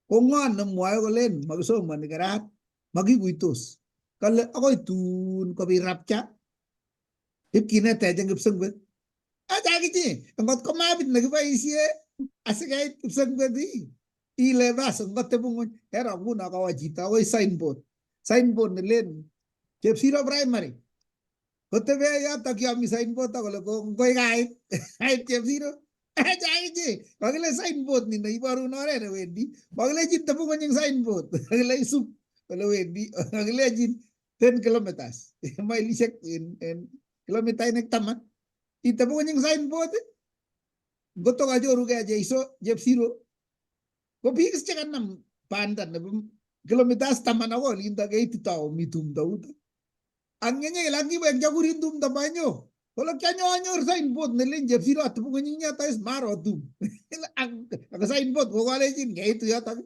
Ko ng'o nemwoe kolen makisomani kerat, makikuitos. Kale akoi tun kobit rapcha ipkinetech eng kipsengwet. Acha kichi ngot ko mapit nekiboisie asikeit kipsengwet ile bas ngotebu ng'ony. Hero nguno kawo chito akoi signboard nelen Chepsiro Primary. Kotebe yotok yomi signboard akole kongoi kait ait Chepsiro. Acha kichi kakile signboard ni neiborun oret newendi. Makilechin tebu ng'ony eng signboard. Kakile isub ole wendi. Kakilechin 10 kilometers. Mailishek en kilomitainik 10. Itebu ng'ony eng signboard. Ngoto kachorugei Jeiso Chepsiro ko biik chekanam banda nebo kilometers 10 ako olinda keititau mi tumdo uto. Ang nyenyel ang kiwek chakurin tumdo banyo. Kolo kianyor signboard nelen Chepsiro atebu ng'ony eng yoto is maro tum. Ang signboard ko kalechin ngeitu yotok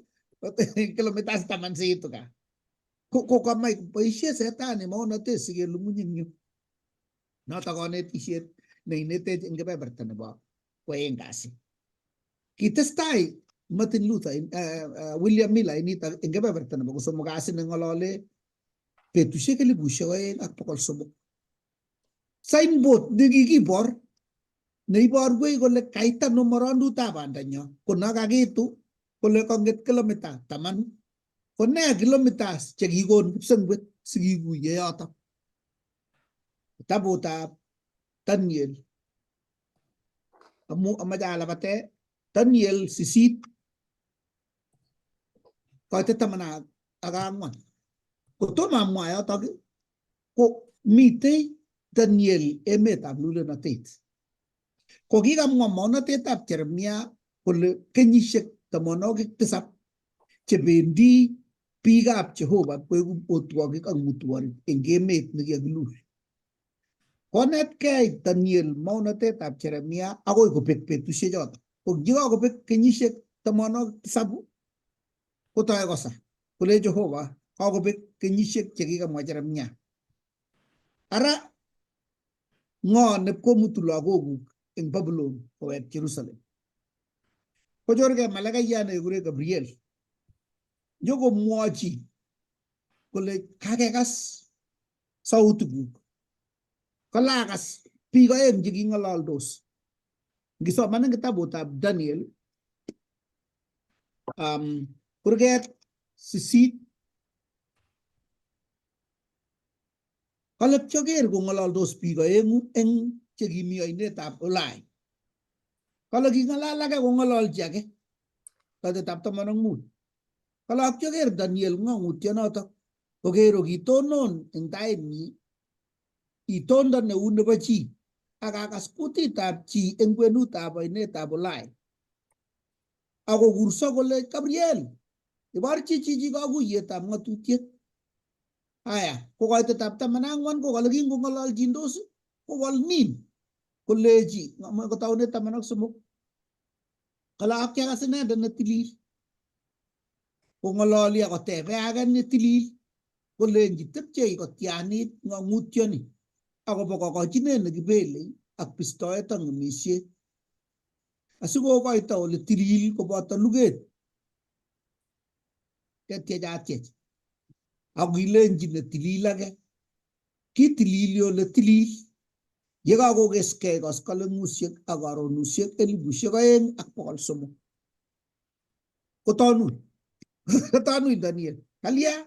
kilometers taman sa ito ka. Ko kamay paisya sa tani mo na te sige lumunyin nyo. Nata ko na t-shirt na inete ang gabi bertan ba. Kuweng kasi. Kita stay Martin Luther William Miller inita ang gabi bertan ba gusto mag-asin ng alole petu siya kalibusya kuweng akpakal subok. Signboard nagigibor na ibor ko le kaita no marandu tabanda nyo. Kung nakagito kung konget kilometer taman kung na kilometers chagigon sangwet sigigu yata. Tabuta Daniel amu amadala bate Daniel sisit ko teta mana agangwan ko to mamwa ya tagi ko mite Daniel emet ablule na tet ko giga mona tet ap Jeremia ko le kenyishek tamonog tesap chebendi piga ap Jehova ko otwagi ang mutuan engemet nagaglu Konet kay Daniel maunate tap Jeremia ako ko petu siya jota. Kung jiwa ko pek kenyishek tamono sabu. Ko tayo ko sa. Kule Jehova ako pek kenyishek cheki ka mo Jeremia. Ara ngo nep ko mutulo ako in Babylon o at Jerusalem. Ko jorge malaga yana yure Gabriel. Yogo muachi. Kule kagekas sa utugu. Kalakas piga yang jigi ngalal dos. Giso mana kita buta Daniel kurget sisit kalap choger ko ngalal dos piga eng jigi mi ini tap ulai. Kalau gi ngalala ka ko ngalal jage kada tap tamanang mud. Kalau choger Daniel ngangut yana ta ogero gitonon entai ni itonda ne unde bachi akakas puti tap chi engwenu tap ine tabulai ako gurso gole Gabriel ibar chi ga gu yeta matutiet aya ko ga tap tamanangwan ko galaging ko ngalal jindos ko wal nin kolleji ngam ko tawne tamanak sumuk kala akya kasene dan tilil ko ngalali ako tebe agan ne tilil kolleji tepche ko tianit ngamutiani ako baka chine nagibele ak pistoy tang misye asugo ko ita ole tiril ko bata luget kete jate agilen jine tilila ge ki tililio le tilil yega go geske gas kala musye agaro musye el busye gaen ak pokal somo ko tanu Daniel kalia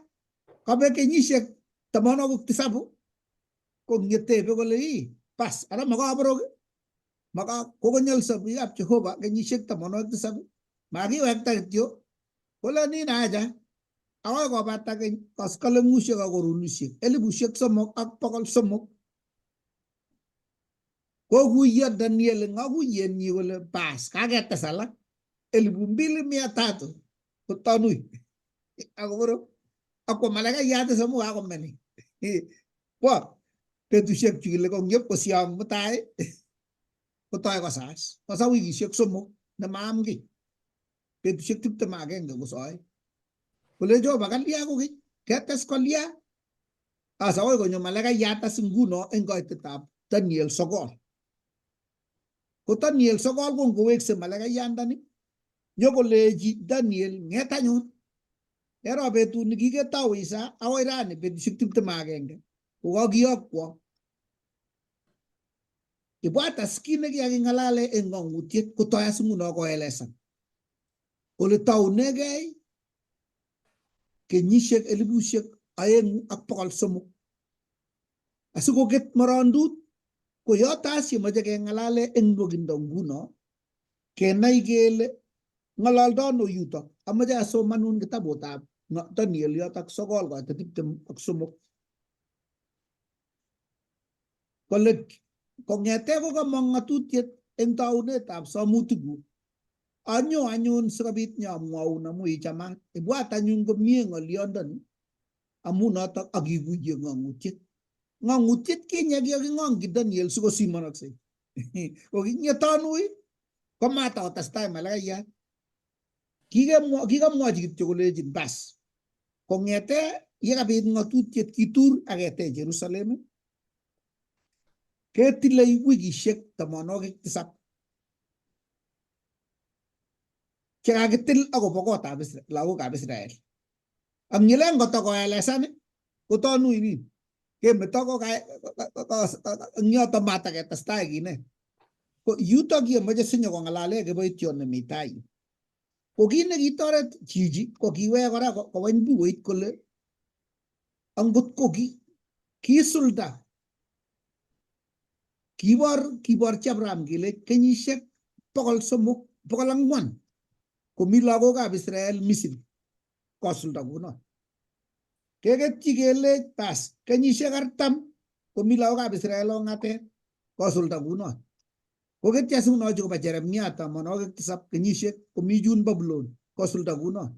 kabe ke nyisek tamano ko tisabu kung ngete pe ko lei pas ara maga abroge maga ko gonyal sabi ap Jehova ganyi shek tamono ek sabi magi wakta tyo wala ni na aja awa ko bata ke kaskal mushe ga ko runushi eli bushek somok ak pakal somok ko huya Daniel ngagu yen ni wala pas kaget tasala eli bumbili mi atatu ko tanui ako bro ako malaga yata samu ako mani wa Petu siya chile kong yep ko siyang matay ko tayo kasas pasawi gi siya sumo na maamgi petu siya tip tamage nga gusoy kule jo bakal liya ko gi ketes ko liya asawi ko nyo malaga yata singguno engkoy tetap Daniel Sogol ko Daniel Sogol kung kuwek sa malaga yanda ni nyo ko leji Daniel ngeta nyo pero petu nagigetaw isa away rani petu siya tip tamage nga Uwagiyok ko. Ibuata skine gi aging halale engong utiet kutoya sumuno ko elesan. Ole tau negay kenyishek elibushek ayeng akpakal somo. Asuko get marandut ko yota si majake ngalale engwagindong guno kenay gele ngalal dono yuto amaja so manun kita botab nga Daniel yotak sogol ko tatiptem aksumok. Kolek kung ngete ko ka mga tutiyet ang taon na tap sa mutugu anyon sa kabit niya mga una mo ichaman ibuatan yung gamiang aliyan dan amuna tak agiguya nga ngutit kanya gyagi nga Daniel suko si kikamwochi kityo kolechin bas kong'ete yekabit ng'atutiet kitur aketech Jerusalem ketile wikishek 7 chekakitil akobo kotab lagokab Israel. Ang nyilen kotokoelesan kotonu inin kemeto eng yoto mataketestai kinet. Ko yutok yemoche sinyo kong'alale kiboition nemi tai yu. Ko kit nekitoret chichi ko kiwek kora kowany bukuit kole angot ko kisulda kiborchi Abraham kele kenyisiek 400 komi lagokab Israel Misri kosulda kuno. Keketyi kele bas kenyisiek 40 komi lagokab Israel ong'atet kosulda kuno. Koketyi asikunochi koba Jeremia 7 kenyisiek komi yun Babylon kosulda kuno.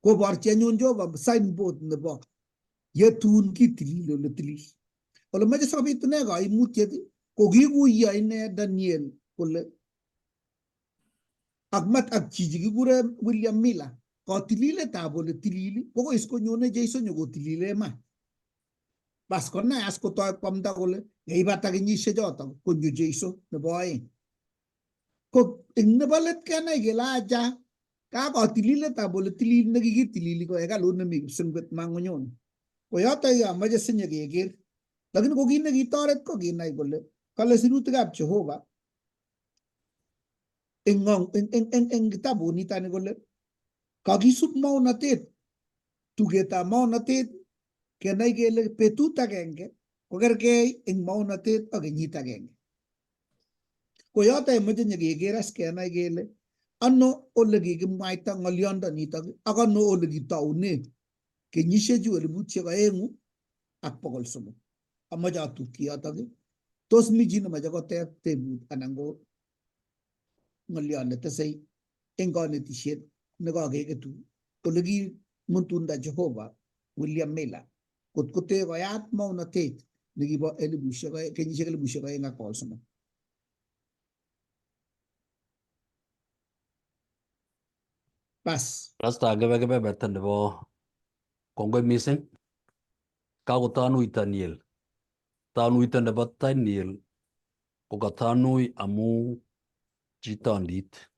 Koborchi anyun Jehova signboard nebo yetun kitilil ole tilil. Ole moche sikobitune kaimutiet ko kikuyo ine Daniel kole ak chichi kikure William Miller kotililetab ole tilili kokoi konyone Jeiso nyokotilile iman. Bas konai as kotoi kwamda kole yeibata kenyisiek choto konyo Jeiso nebo oeng. Ko eng nebo let kenai kele aja kakotililetab ole tilil nekikitilili ko hekalut nemi kipsengwet mang'onyoni. Ko yoto yomoche sinye keker. Lakini ko kit nekitoret ko kinai kole kale sirutikab Jehova eng kitabut nitani kole kakisub maunatet, tugetab maunatet kenai kele betut agenge kokergei eng maunatet ak kenyit agenge. Ko yoto yemoche nyekeker as kenai kele ano ole kikimwaita ng'olyondonitok ak ano ole kitoune kenyisiechu 2,300. Amoche atukyi yotok. Tos mi chi nemoche koteb tebut anan ko ng'olyon netesei eng kanetisiet nekakeketu ole kimutunda Jehova William Miller kot kote koyat maunatet nekibo kenyisiek 2,300. Bas. Rasta kebeberta nebo kongoi mising. Kakotanui Daniel. Tanuito nebo Daniel ko katanui amu chitondit.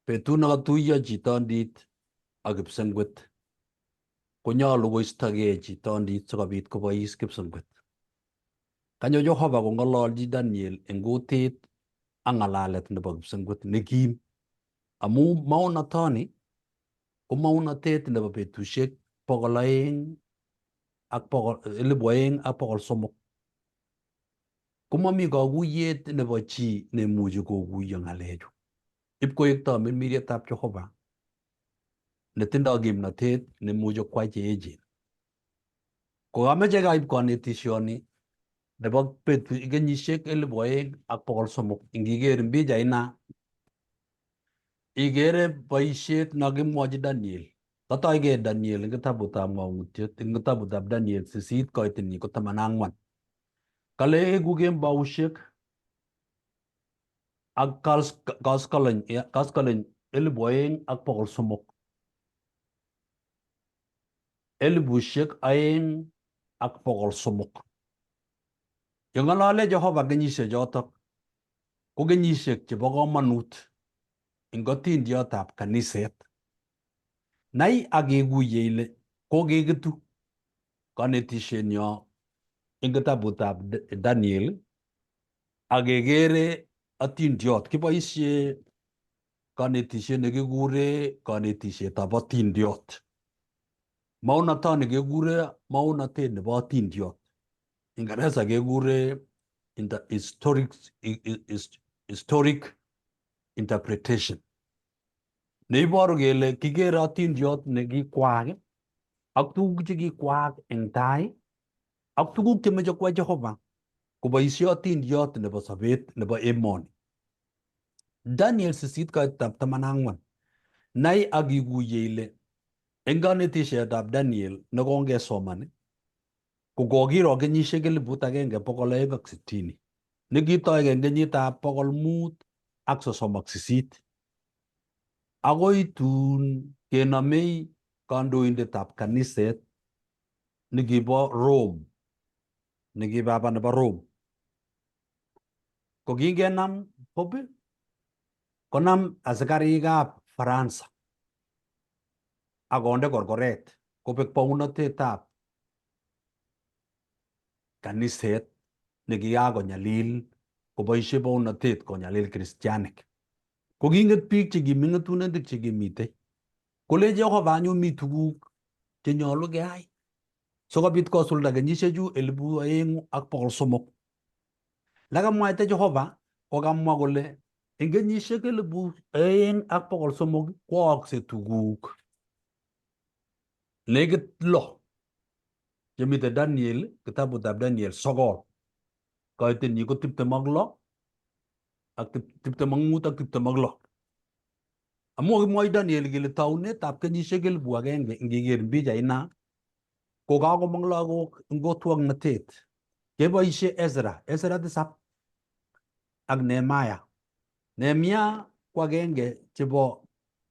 Betut nekatuiyo chitondit ak kipsengwet konyolu koistogei chitondit sikobit kobois kipsengwet. Kanyo Jehova kong'ololchi Daniel eng kutit ak ng'alalet nebo kipsengwet nekim amu maunatoni ko maunatet nebo betusiek 2,300. Komami kakuyet nebo chi nemuchi kokuyo ng'alechu. Ipkoek tamirmirietab Jehova netindoi kimnatet nemuchi kwai che echen. Kokameche kaib kanetisioni nebo kenyisiek 2,300 ingiker eng pichaina igere boisiet nakimwochi Daniel. Katoigei Daniel eng kitabutab Ng'ang'utiet eng kitabutab Daniel 8 koitinyi ko 14. Kale eku kembousiek ak koskoleny 2,300. 2,300. Yeng'olole Jehova kenyisiek chotok ko kenyisiek chebo komonut eng atindiotab kaniset. Nai ak ikuye ile kokeketu kanetisienyo eng kitabutab Daniel ak kekere atindiot. Kiboisie kanetisiet nekikure kanetisietab atindiot. Maunatoni kekure maunatet nebo atindiot. Ingereza kekure historic interpretation. Neiboru kele kikere atindiot nekikwaak ak tuguk chekikwaak eng tai ak tuguk chemeche kwai Jehova koboisie atindiot nebo sobet nebo emoni. Daniel 8:14. Nai ak ikuye ile eng kanetisietab Daniel nekongesoman ko kokiro kenyisiek 1,260 nekitoi eng kenyitab 538. Agoi tun kenamei kandoindetab kaniset nekibo Rome, nekibaba nebo Rome. Ko kingenam Pope konam asikarikab Faransa akonde korkoret kobek bounatetab kaniset nekikakonyalil koboisie bounatet konyalil Kristianik. Ko kinget biik chekimi ng'etunetik chekimitei kole Jehova anyun mi tuguk chenyolu keyai sikobit kosulda kenyisiechu 2300. Lakamwaita Jehova kokamwa kole eng kenyisiek 2300 koyaakse tuguk nekit 6 chemite Daniel, kitabutab Daniel 9, kaitenyi ko 26 ak 25 ak 26. Amu kakimwoi Daniel kele taunetab kenyisiek 1000 ngiker pichaina ko kakomong lagok eng kotwong'natet keboisie Ezra 7 ak Nehemia. Nehemia ko agenge chebo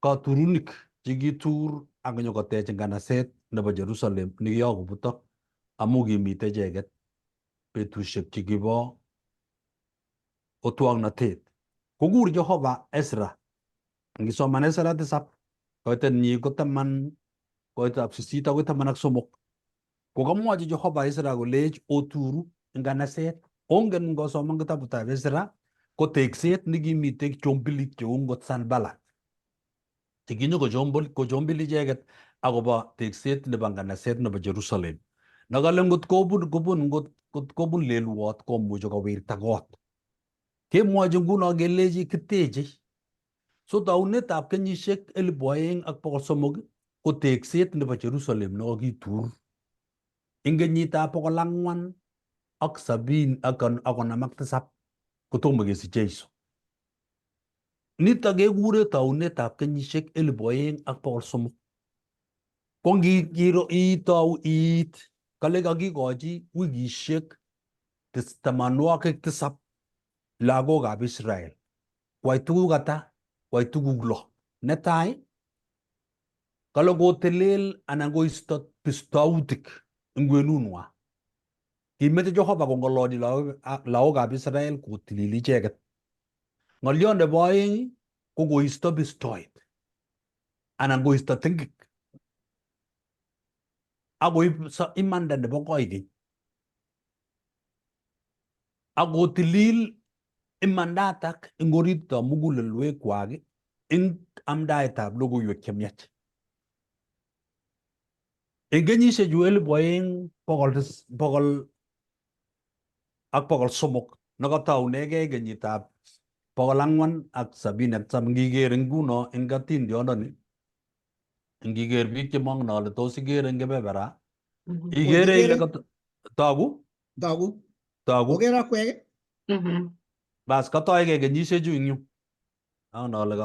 katurunik chekitur ak nyokotech nganaset nebo Jerusalem nekiyokubutok amu kimite icheket betusiek chekibo otwong'natet. Kokur Jehova Ezra. Ngisoman Ezra 7 kaitenyi ko 10 koitab 8 akoi 13. Kokamwochi Jehova Ezra kolech oturu nganaset. Ongen ngosoman kitabutab Ezra ko tekset nekimite chombilik cheu ngot Sanballat chekinyo kochombili icheket akobo tekset nebo nganaset nebo Jerusalem. Nakale ngot kobun leluwot komuchi kowirta kot. Kemwochi nguno kelechi kiteche. So taunetab kenyisiek 2300 ko tekset nebo Jerusalem nekakitur eng kenyitab 457 kotomo kesich Jeiso. Nitok kekure taunetab kenyisiek 2300. Ko itou iit kale kakikochi wikisiek 7 lagokab Israel kwai tuguk ata? Kwai tuguk 6. Netai kale kotelel anan koisto bistautik eng kwenunwa. Kimeche Jehova kong'ololi lagokab Israel kotilili icheket. Ng'oliot nebo aeng ko koisto bistoit anan koisto tengik akoib imanda nebo koikeny akotilil imandatak eng oritab mugulelwekwak eng amdaetab logoiwek chemiach. Eng kenyisiechu 2300 nekataunegei kenyitab 477. Ngiker nguno eng atindiondoni, ngiker biik chemong'on ale tos ikere eng kebebera, ikere ile togu Okere akwek. bas katoige kenyisiechu eng yu. Angen ale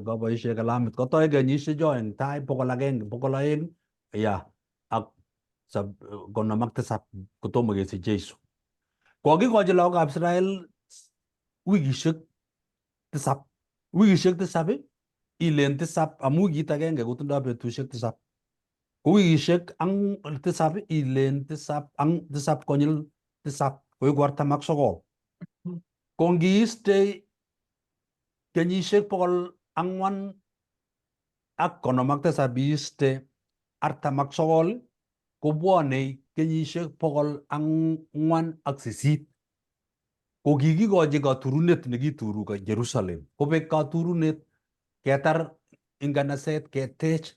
kaboisie kalamit. Katoige kenyisiecho eng tai 100, 200 ak 57 kotomo kesich Jeiso. Kokikochi lagokab Israel wikisiek 7. Wikisiek 7 ilen 7 amu wikit agenge kotindoi betusiek 7. Ko wikisiek 7 ilen 7 konyil 7 koiku 49. Ko ngiiste kenyisiek 457 iiste 49 kobwone kenyisiek 408. Ko kikikochi katurunet nekituru Jerusalem. Kobek katurunet ketar nganaset ketech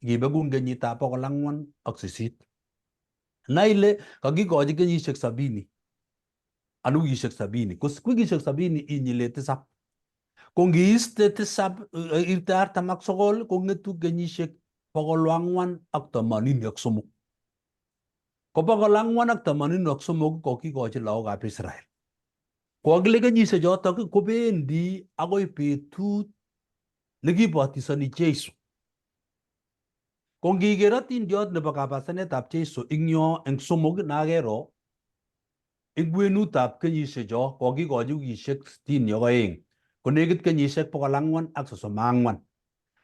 kibeku eng kenyitab 408. Nai ile kakikochi kenyisiek 70 anan wikisiek 70. Ko wikisiek 70 inyile 7. Ko ngiiste 49 kong'etu kenyisiek 483. Ko 483 kokikochi lagokab Israel. Kokile kenyisiek chotok kobendi akoi betut nekibatisani Jeiso. Ko ngiker atindiot nebo kabasanetab Jeiso ing yo eng 3 nakero ing kwenutab kenyisiecho kokikochi wikisiek 62 ko nekit kenyisiek 434.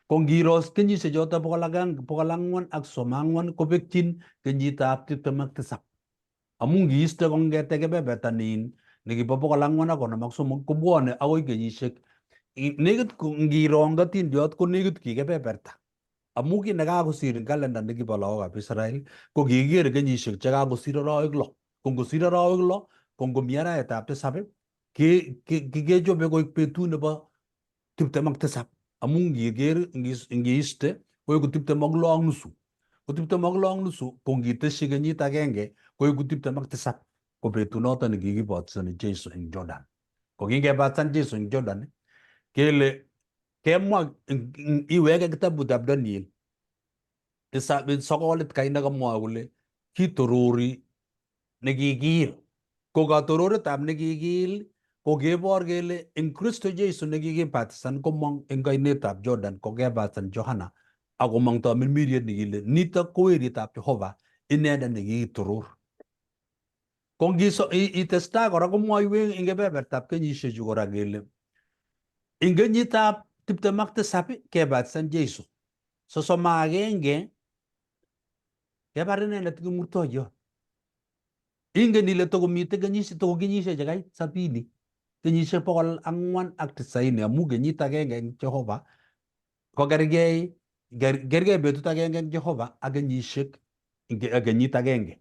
Ko ngiros kenyisiek choto 404 kobekyin kenyitab 27. Amu ngiiste kongete kebeberta nin nekibo 453 kobwone agoi kenyisiek nekit ngiro ngatindiot ko nekit kikebeberta. Amu ki nekakosir eng kalenda nekibo lagokab Israel ko kikiker kenyisiek chekakosir arawek 6. Ko ngosir arawek 6 ko ngomi arawetab 7 kechobe koik betut nebo 27. Amu ngiiste koiku 26.5. Ko 26.5 ko ngiteshi kenyit agenge koiku 27. Ko betunoto nekikibatisani Jeiso eng Jordan. Ko kingebatisan Jeiso eng Jordan kele kemwa iweke kitabutab Daniel sokolit kai nekamwae kole kitorori nekikiil. Ko katororetab nekikiil ko kebor kele eng Kristo Jeiso nekikibatisan komong eng kainetab Jordan ko kebatisan Johana akomong tamirmiriet nekile nitok ko weritab Jehova inendet nekikitoror. Ko itestai kora komwoiwek eng kebebertab kenyisiechu kora kele eng kenyitab 27 kebatisan Jeiso. 31 kebar inendet kimurtoiyot. Ingen ile tokomite kenyisiek chekait 70, kenyisiek 490 amu kenyit agenge eng Jehova ko kergei betut agenge eng Jehova ak kenyit agenge.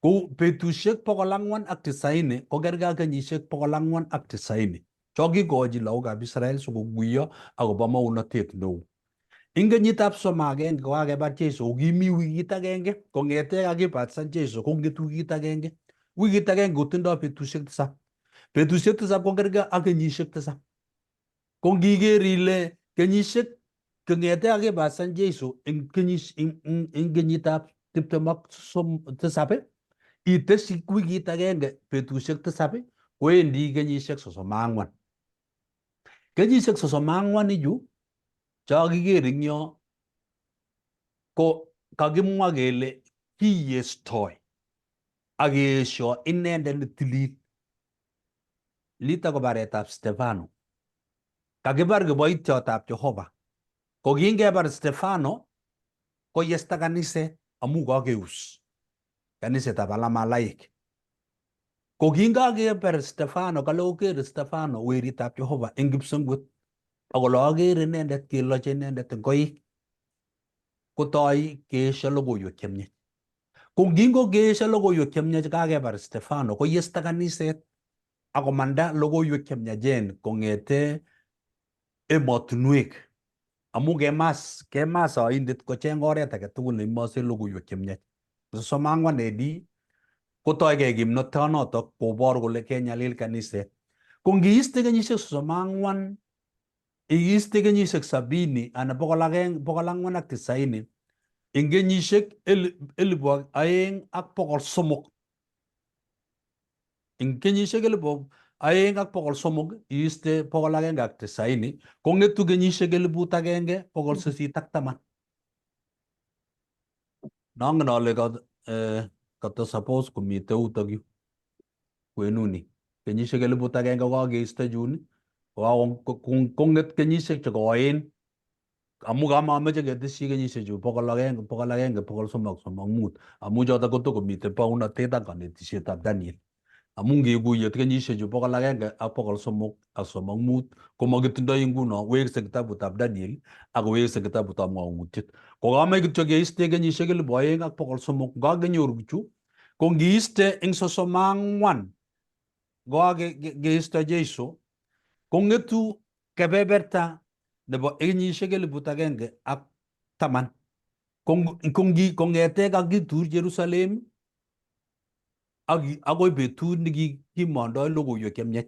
Ko betusiek 490 ko kergei ak kenyisiek 490 cho kikochi lagokab Israel sikokuyo akobo maunotet neo. Ing kenyitab 31 ko kakebar Jeiso ko kimi wikit agenge kongete kakibatisan Jeiso ko ngetu wikit agenge. Wikit agenge kotindoi betusiek 7. Betusiek 7 ko kergei ak kenyisiek 7. Ko ngiker ile kenyisiek kongete kakibatisan Jeiso eng kenyitab 27 iteshi wikit agenge betusiek 7 koendi kenyisiek 34. Kenyisiek 34 ichu cho kiker eng yo ko kakimwa kele kiyestoi akeesho inendet netilil. Nitok ko baretab Stefano. Kakibar kiboityotab Jehova. Ko kingebar Stefano koyesta kaniset amu kakeus kanisetab Alamalaik. Ko kingakebar Stefano kale koker Stefano weritab Jehova eng kipsengwet akole aker inendet keloche inendet eng koik kotoi keesho logoiwek chemiach. Ko kingokeesho logoiwek chemiach kakebar Stefano koyesta kaniset akomanda logoiwek chemiachen kongete emotinwek amu kemas oindet kocheng oret age tugul neimose logoiwek chemiach. 34 AD kotoigei kimnotonotok kobor kole kenyalil kaniset. Ko ngiiste kenyisiek 34 iiste kenyisiek 70 anan 490 eng kenyisiek 2300 eng kenyisiek 2300 iiste 190 kong'etu kenyisiek 1810. Nongen ale kata suppose komite utok yu kwenuni kenyisiek 1000 kokakeisto chun kong'et kenyisiek chekoen amu kamameche keteshi kenyisiek chu 100, 100, 335 amu chotok kotokomite baunatet ak kanetisietab Daniel. Amu ngikuye kenyisiek chu 100 ak 335 komakitindoi nguno wekse kitabutab Daniel ak kowekse kitabutab Ng'ang'utiet. Ko kamach kityo keiste kenyisiek 2300 kakenyoru chu ko ngiiste eng 34 kokakeisto Jeiso kong'etu kebeberta nebo kenyisiek 1010. Kong'ete kakitur Jerusalem akoi betut nekikimondoi logoiwek chemiach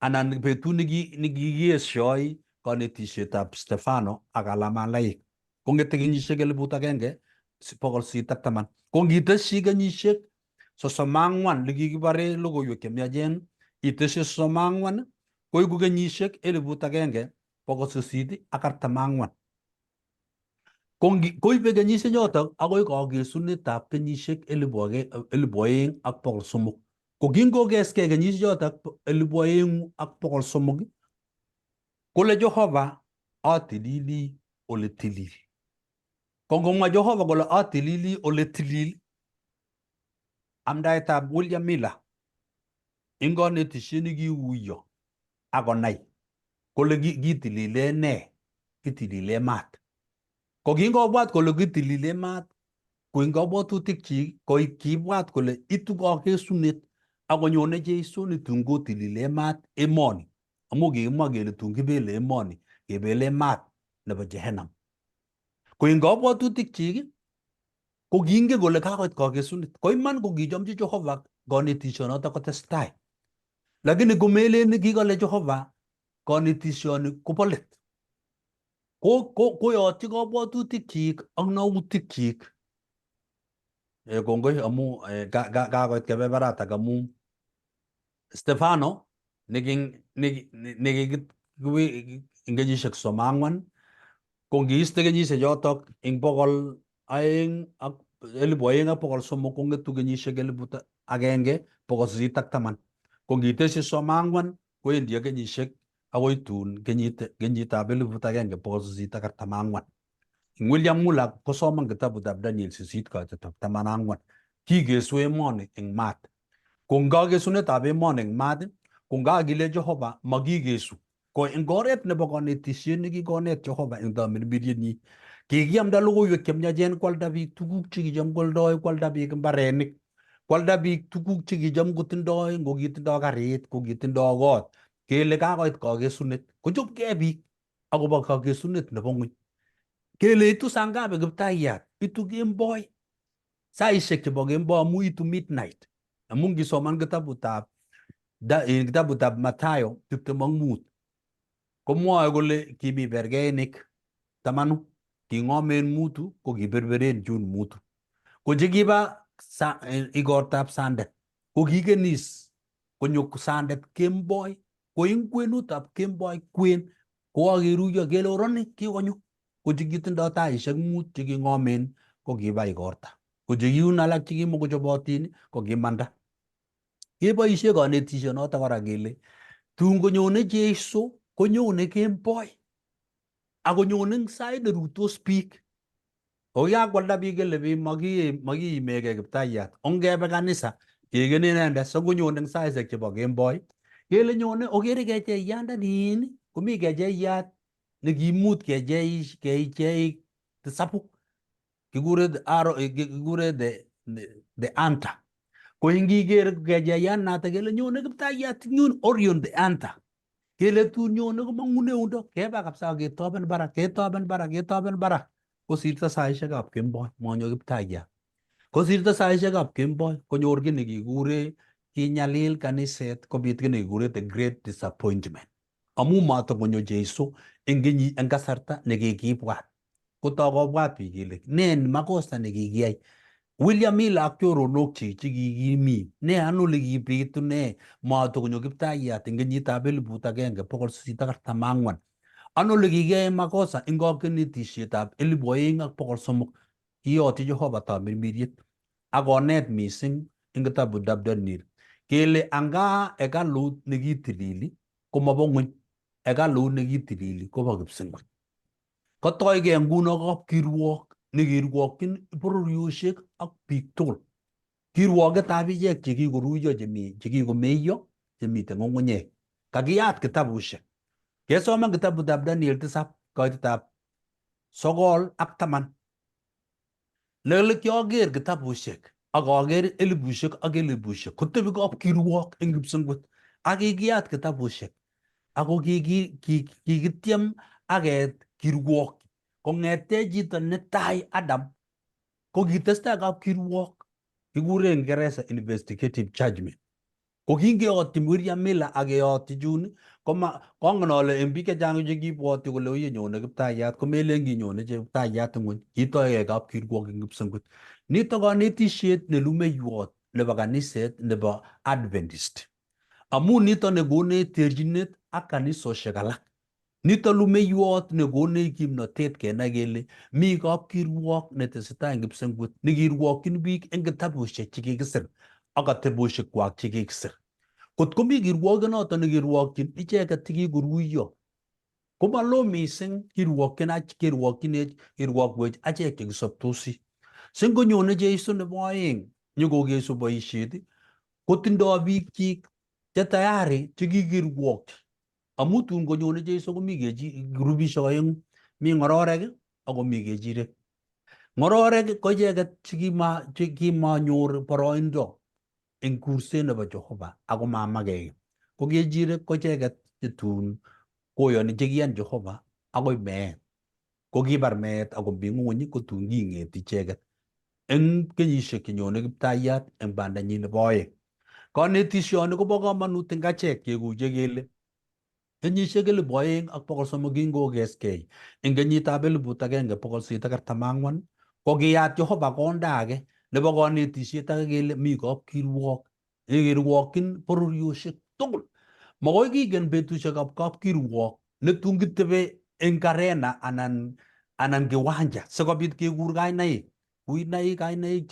anan betut nekikieshoi kanetisietab Stefano ak Alamalaik kong'ete kenyisiek 1810. Ko ngiteshi kenyisiek 34 nekikibare logoiwek chemiachen iteshi 34 koiku kenyisiek 1844. Koibe kenyisiek chotok akoi kakesunetab kenyisiek 2300. Ko kingokeskei kenyisiek chotok 2300 kole Jehova atilili ole tilil. Kongomwa Jehova kole atilili ole tilil, amdaetab William Miller ing konetishet nekiuiyo akonai kole kitilile ne, kitilile maat. Ko kingobwat kole kitilile maat, ko ing kabwatutikchik ko kibwat kole itu kakesunet akonyone Jeiso netun kotilile maat emoni, amu kikimwa kele tun kibele emoni kebele maat nebo Jehenam. Ko ing kabwatutikchik ko kiingen kole kakoit kakesunet. Ko iman ko kichomchi Jehova konetishonoto kotestai. Lakini komelen kikole Jehova konetishoni kobo let. Koyotyi kabwatutikchik ak nautikchik. Kongoi amu kakoit kebeberat amu Stefano ing kenyisiek 34 ko ngiiste kenyisiek chotok ing 2,300 kong'etu kenyisiek 1,810. Ko ngitesyi 34 kowendi ak kenyisiek akoi tun kenyitab 1,844. William Muller kosoman kitabutab Daniel 8:14. Kikesu emoni eng maat. Ko ngakesunetab emoni eng maat, ko ngakile Jehova makikesu. Ko eng oret nebo konetishet nekikonet Jehova eng tamirmiryenyi, kikiamda logoiwek chemyachen kwalda biik tuguk chekicham koaldoi, kwalda biik mbarenik, kwalda biik tuguk chekicham kotindoi, ngo kitindoi karit, ngo kitindoi kot, kele kakoit kakesunet. Kochopkei biik akobo kakesunet nebo ng'ony. Kele itu saa ngapi Kiptaiyat? Itu kemboi. Saishek chebo kemboi amu itu midnight. Amu ngisoman kitabutab Mathayo 25 komwoe kole kimi bergeinik 10, king'omen mutu ko kiberberen chun mutu. Ko chekiba igortab sandet ko kikenis konyo sandet kemboi, ko ing kwenutab kemboi kwen ko kakeruiyo kele oroni kikonyo. Ko chekitindoi taishek 5 cheking'omen ko kiba igorta. Ko chekiun alak chekimokochobotin ko kimanda. Keboishe konetishonoto kora kele tun konyone Jeiso konyone kemboi akonyone eng sait neruitos biik. Kokakwalda biik kele makiimegei Kiptaiyat, ongebe kanisa kekene inendet sokonyone eng saishek chebo kemboi. Kele nyone okere kecheiyandani, komi kecheiyat nekimut kecheik 7 kikure the hunter. Ko ingiker kecheiyat nato kele nyone Kiptaiyat nyun Orion the hunter. Kele tun nyone komang'une yundo, keba kabisa ketoben barak, ketoben barak. Kosirto saishekab kemboi, manyo Kiptaiyat. Kosirto saishekab kemboi, konyor ki nekikure kinyalil kaniset, kobit ki nekikure the great disappointment. Amu matakonyo Jeiso eng kasarta nekikibwat. Kotokobwat biik kele ne makosa nekikiyai. William Miller ak choronokchik chekikimi, ne ano lekibitu ne matakonyo Kiptaiyat eng kenyitab 1844. Ano lekikiyai makosa eng kanetishetab 2,300. Kiyotyi Jehova tamirmiriet akonet mising eng kitabutab Daniel kele anga hekalut nekitilili komobo ng'ony, hekalut nekitilili kobo kipsengwet. Kotoigei nguno kapkirwok nekirwokyin bororiosiek ak biik tugul. Kirwoketab ichek chekikoruiyo chekikomeiyo chemite ng'ung'unyek. Kakiyat kitabushek. Kesoman kitabutab Daniel 7 koititab 9 ak 10. Lele kioker kitabushek ak aker elibushek ak elibushek kotebi kapkirwok eng kipsengwet. Ak kikiyat kitabushek ako kikityem aket kirwok kong'ete chito netai Adam ko kitestai kapkirwok kikure eng Kingeresa investigative judgment. Ko kingeyotyi William Miller ak keyotyi chun kongen ale eng biik chechang chekibwoti kole oye nyone Kiptaiyat komelen kinyone Kiptaiyat ng'ony, kitoigei kapkirwok eng kipsengwet. Nito kanetishet nelumeiwot nebo kaniset nebo Adventist. Amu nito nekonech terchinet ak kanisoshek alak. Nito lumeiwot nekonech kimnotet kenai kele mi kapkirwok netesetai eng kipsengwet nekirwokyin biik eng kitabushek chekikisir ak ateboshek kwak chekikisir. Kot komi kirwoket noto nekirwokyin icheket chekikoruiyo Komalo mising kirwokinech achek chekisoptosi. Singonyone Jeiso nebo aeng nyokokesu boisiet kotindoi biik chik chetayari chekikirwokyi. Amu tun konyone Jeiso komi grupisiek aengu, mi ng'ororek ako mi kechirek. Ng'ororek ko icheket chekimanyor boroindo eng kurset nebo Jehova ako mamakei. Ko kechirek ko icheket chetun koyoni chekiyan Jehova akoi meet. Ko kibar meet ako mi ng'ony kotun king'et icheket eng kenyisiek chenyone Kiptaiyat eng bandanyi nebo aeng. Kanetisioni kobo komonut eng achek kekuche kele kenyisiek 2300 kingokeskei eng kenyitab 1844 kokiyat Jehova konda age nebo kanetisiet age kele mi kapkirwok nekirwokyin bororiosiek tugul. Makoi kigen betusiekab kapkirwok netun kitebe eng arena anan kiwanja sikobit kekur kainaik. Kuinoik kainaik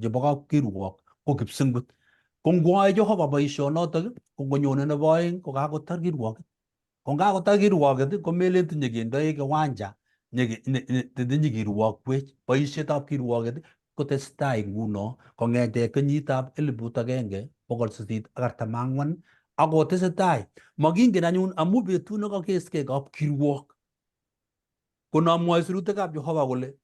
chebo kapkirwok ko kipsengwet. Ko ngwoe Jehova boisionotok ko ngonyone nebo aeng ko kakotar kirwoket. Ko kakotar kirwoket komelen tinyekendoi kiwanja nyekirwokwech. Boisietab kirwoket kotesetai nguno kong'ete kenyitab 1844 akotesetai. Makingen anyun amu betut nekakeskei kapkirwok konamwoe sirutikab Jehova kole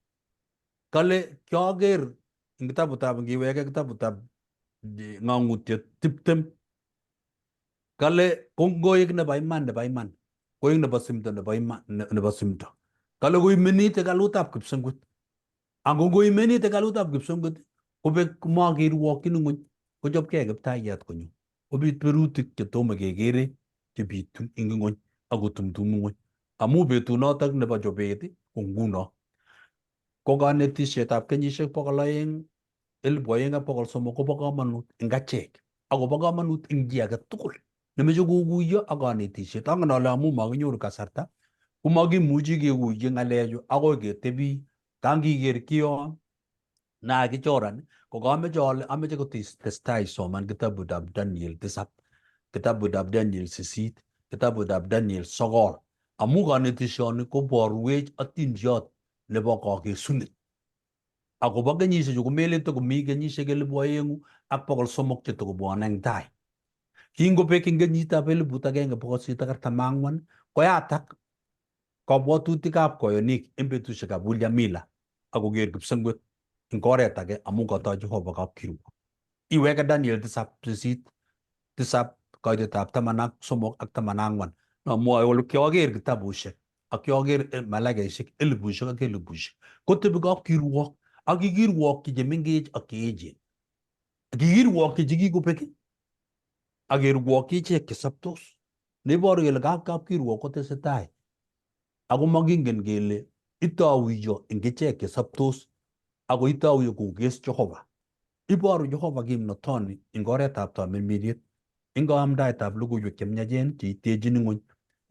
kale kiaker eng kitabutab ngiweke kitabutab ng'ang'utiet 20 kale ko ngoek nebo iman koek nebo simdo nebo simdo. Kale koimenit hekalutab kipsengwet. Ako ngoimenit hekalutab kipsengwet kobek makirwokyin ng'ony kochopkei Kiptaiyat konyo. Kobit berutik chetomo kekere chebitu eng ng'ony akotumtum ng'ony. Amu betunotok nebo chobet ko nguno. Ko kanetisietab kenyisiek 200,300 kobo komonut eng achek akobo komonut eng chi age tugul nemeche kokuiyo ak kanetisiet. Angen ale amu makinyoru kasarta komakimuchi kekuiyo ng'alechu akoi ketebi. Kangiker kiyo nakichoran ko kameche ale ameche kotestai isoman kitabutab Daniel 7, kitabutab Daniel 8, kitabutab Daniel 9 amu kanetisioni koborwech atindiot nebo kakesunet. Akobo kenyisiechu komelen tokomi kenyisiek 2300 chetokobwone eng tai. Kingobek eng kenyitab 1844 koyatak kabwatutikab koyonik eng betusiekab William Miller akoker kipsengwet eng oret age amu katoi Jehova kapkirwok. Iweke Daniel 7 koitetab 13 ak 14 namwoe kole kiaker kitabusiek ak kiaker malaikaisiek 1000 ak 1000 kotebi kapkirwok ak kikirwokyi chemengech ak cheechen. Kikirwokyi chekikobek ak kerwokyi ichek chesoptos. Neiboru kele kapkirwok kotesetai ako makingen kele itauiyo eng ichek chesoptos ako itauiyo kokes Jehova. Iboru Jehova kimnotoni eng oretab tamirmiriet eng kaamdaetab logoiwek chemiachen cheitechin ng'ony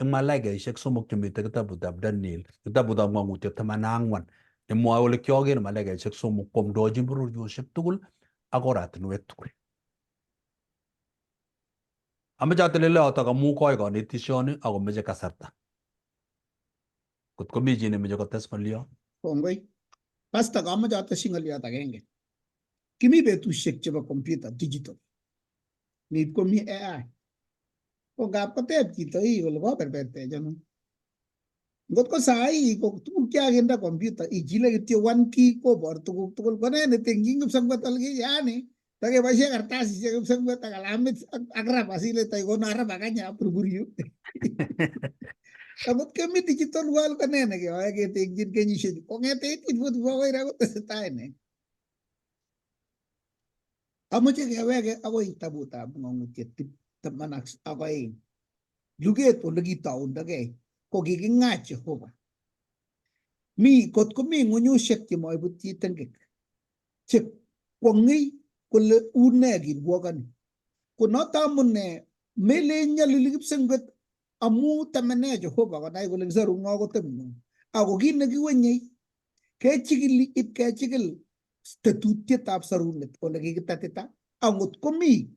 eng malaikaisiek 3 chemite kitabutab Daniel, kitabutab ng'ang'utiet 14 nemwoe kole kiaker malaikaisiek 3 koamdochin bororiosiek tugul ak oratinwek tugul. Ameche atelele yotok amu koi kanetisioni akomeche kasarta. Kotko mi chi nemeche kotes ng'olyo. Kongoi. Pastor, kamoche atesyi ng'olyot agenge. Kimi betusiek chebo computer digital. Nit komi AI. Ko ngap koteb chito kole koberbertech ano. Ngot ko sahi ko tuguk chekakinde computer ichile kityo 1 key kobor tuguk tugul. Ko ne netengyin kipsengwet olki yani takeboisie kartasisiek kipsengwet ak kalamit ak raba sile taikono raba kanya burburyu. Akot kemi digital world ko ne nekeyoe ketengyin kenyisiek kong'ete 1844 koira kotesetai ne. Amoche keweke akoi kitabutab ng'ang'utiet 12 luget ole kitaundagei ko kiking'ach Jehova. Kot komi ng'unyusiek chemoibut chi tengek che kwong'ei kole une kirwokoni. Ko noto amune melen nyalili kipsengwet amu temene Jehova konai kole kisoru ng'o kotebng'o. Ako kit nekiwenyei kechikili ipkechikil tetutietab sorunet ole kikitatita. Angot komi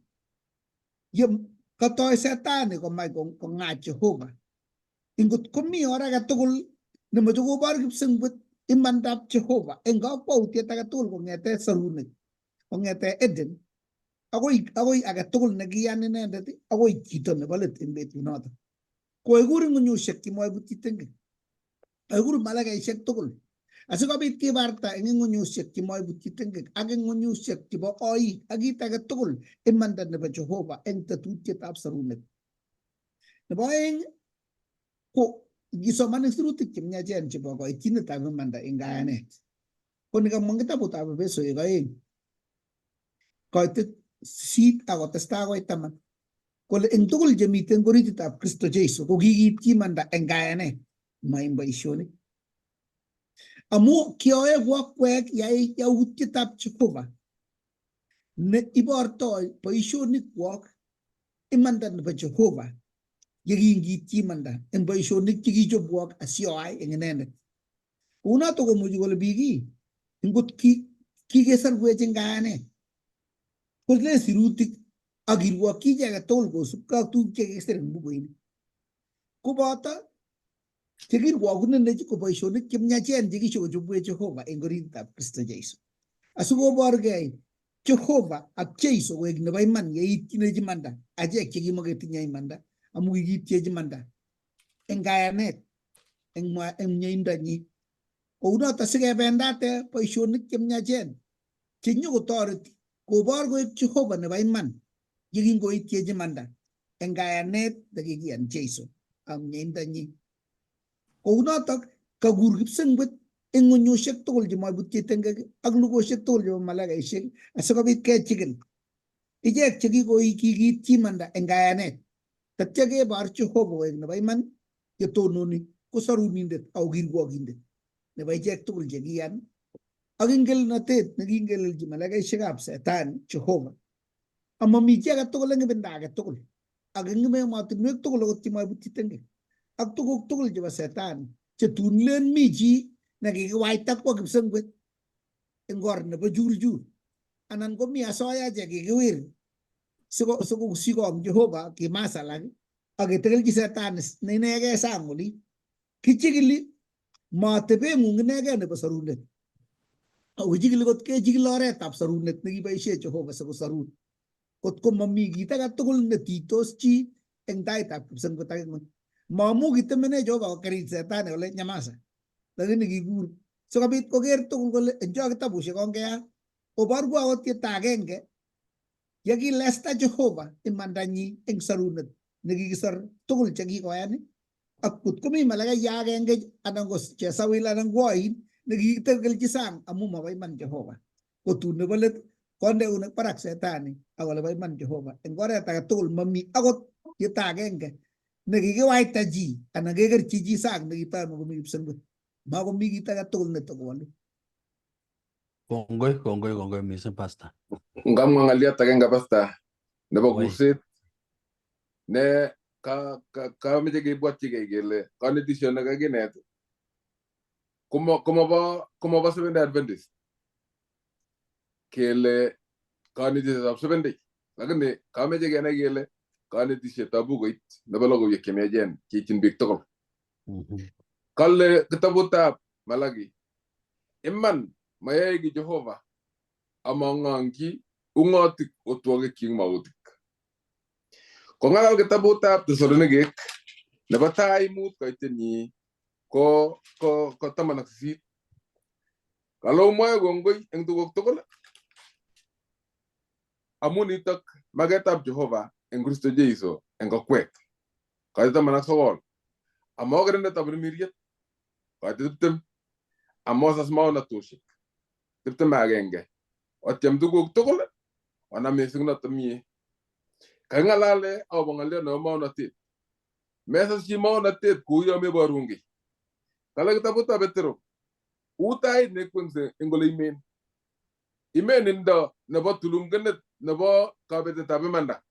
katoi setani komach kong'ach Jehova Ingot komi ora age tugul nemoche kobor kipsengwet imandab Jehova eng kakwautiet age tugul kong'ete sarunet, kong'ete Eden agoi age tugul nekiyan inendet agoi chito nebo let eng betunoto. Koikur ng'unyusiek chemaibutyi tengek, koikur malaikaisiek tugul asikobit kibarta eng ng'unyusiek chemaibutyi tengek ak eng ng'unyusiek chebo oik ak kit age tugul imanda nebo Jehova eng tetutietab sarunet. Nebo aeng ko ngisoman sirutik chemyachen chebo koityinetab imanda eng kayanet. Ko nikamwa kitabutab Efesoek 2 koitet 8 akotestai akoi 10 kole eng tugul chemiten korititab Kristo Jesu ko kikiityi imanda eng kayanet, ma eng boisionik. Amu kioeku akwek yautietab Jehova ne ibortoi boisionikwok imanda nebo Jehova yekingiityi imanda eng boisionik chekichobwok asioyai eng inendet. Kounoto komuchi kole biik ingot kikesorwech eng kayanet kole sirutik ak kirwokyi chi age tugul kosubkei ak tuguk chekikisir eng bukuinik. Koboto chekirwokunenech ko boisionik chemyachen chekikochobwech Jehova eng korititab Kristo Jesu. Asikoborgei Jehova ak Jesu koek nebo iman yeityinech imanda achek chekimaketinye imanda amu kikiityech imanda eng kayanet eng mieindonyi. Kounoto sikebendate boisionik chemyachen chenyokotoreti kobor koek Jehova nebo iman yekingoityech imanda eng kayanet nekikiyan Jesu ak mieindonyi. Kounotok kakur kipsengwet eng ng'unyusiek tugul chemaibutyi tengek ak lugosiek tugul chebo malaikaisiek asikobit kechikil ichek kikiityi imanda eng kayanet, tatya kebor Jehova koek nebo iman yetononi ko sarunindet ako kirwokindet nebo ichek tugul chekiyan ak ingelnotet nekiingelelchi malaikaisiekab Setani Jehova. Amami chi age tugul eng ibinda age tugul ak eng emotinwek tugul akot chemaibutyi tengek ak tuguk tugul chebo Setani chetun len mi chi nekikiwaita kwo kipsengwet eng or nebo chulchul anan komi asoya chekikiwir sikong Jehova kimasalak ak ketegelchi Setani ne inegei sang oli. Kichikili matebeng'ung inegei nebo sarunet ako kichikili kot kechikil oretab sarunet nekiboisie Jehova sikosarun. Kot ko mami kit age tugul netitos chi eng taitab kipsengwet ake ng'ony. Maamu kitemene Jehova kokerit Setani kole nyamasa, lakini kikur sikobit koker tugul kole eng cho kitabusiek ongeat oborwo akot yeta agenge yekilesta Jehova imandanyi eng sarunet nekikisor tugul chekikoyan ak kot komi malaikaya agenge anan ko chesawil anan ko oin nekikitegelchi sang amu mabo iman Jehova. Kotun nebo let konde eunek barak Setani akole bo iman Jehova eng oret age tugul mami akot yeta agenge nekikiwaita chi anan kekerchi chi sang nekitomo komi kipsengwet. Makomi kit age tugul netokowolu. Kongoi mising Pastor. Ngamwa ng'aliot agenge Pastor nebo Woi. kurset ne kameche kebwotyigei kele kanetisyo nekakinet komobo Seventh-day Adventist kele kanetisyetab Seventh Day, lakini kameche kenai kele kanetisyetab bukuit nebo logoiwek chemiachen cheityin biik tugul. Kale kitabutab Malaki, iman mayae ki Jehova amang'ang'chi ung'otik otwogikyik mautik. Kong'alal kitabutab Thesalonikek nebo tai 5 koityenyi ko 18. Kale omwoe kongoi eng tuguk tugul amu nitok maketab Jehova eng Kristo Jesu eng okwek. Koite 19. Amokerendetab rimiriet koite 20. Amosas maunatoshek 21. Otyem tuguk tugul onam mising'noto mie. Kang'alale akobo ng'aliot nebo maunatet. Mesas chi maunatet kou yo meborun kiy. Kale kitabutab Petero, utait nekweng'se eng ole imen. Imenindo nebo tulumkenet nebo kabetetab imanda.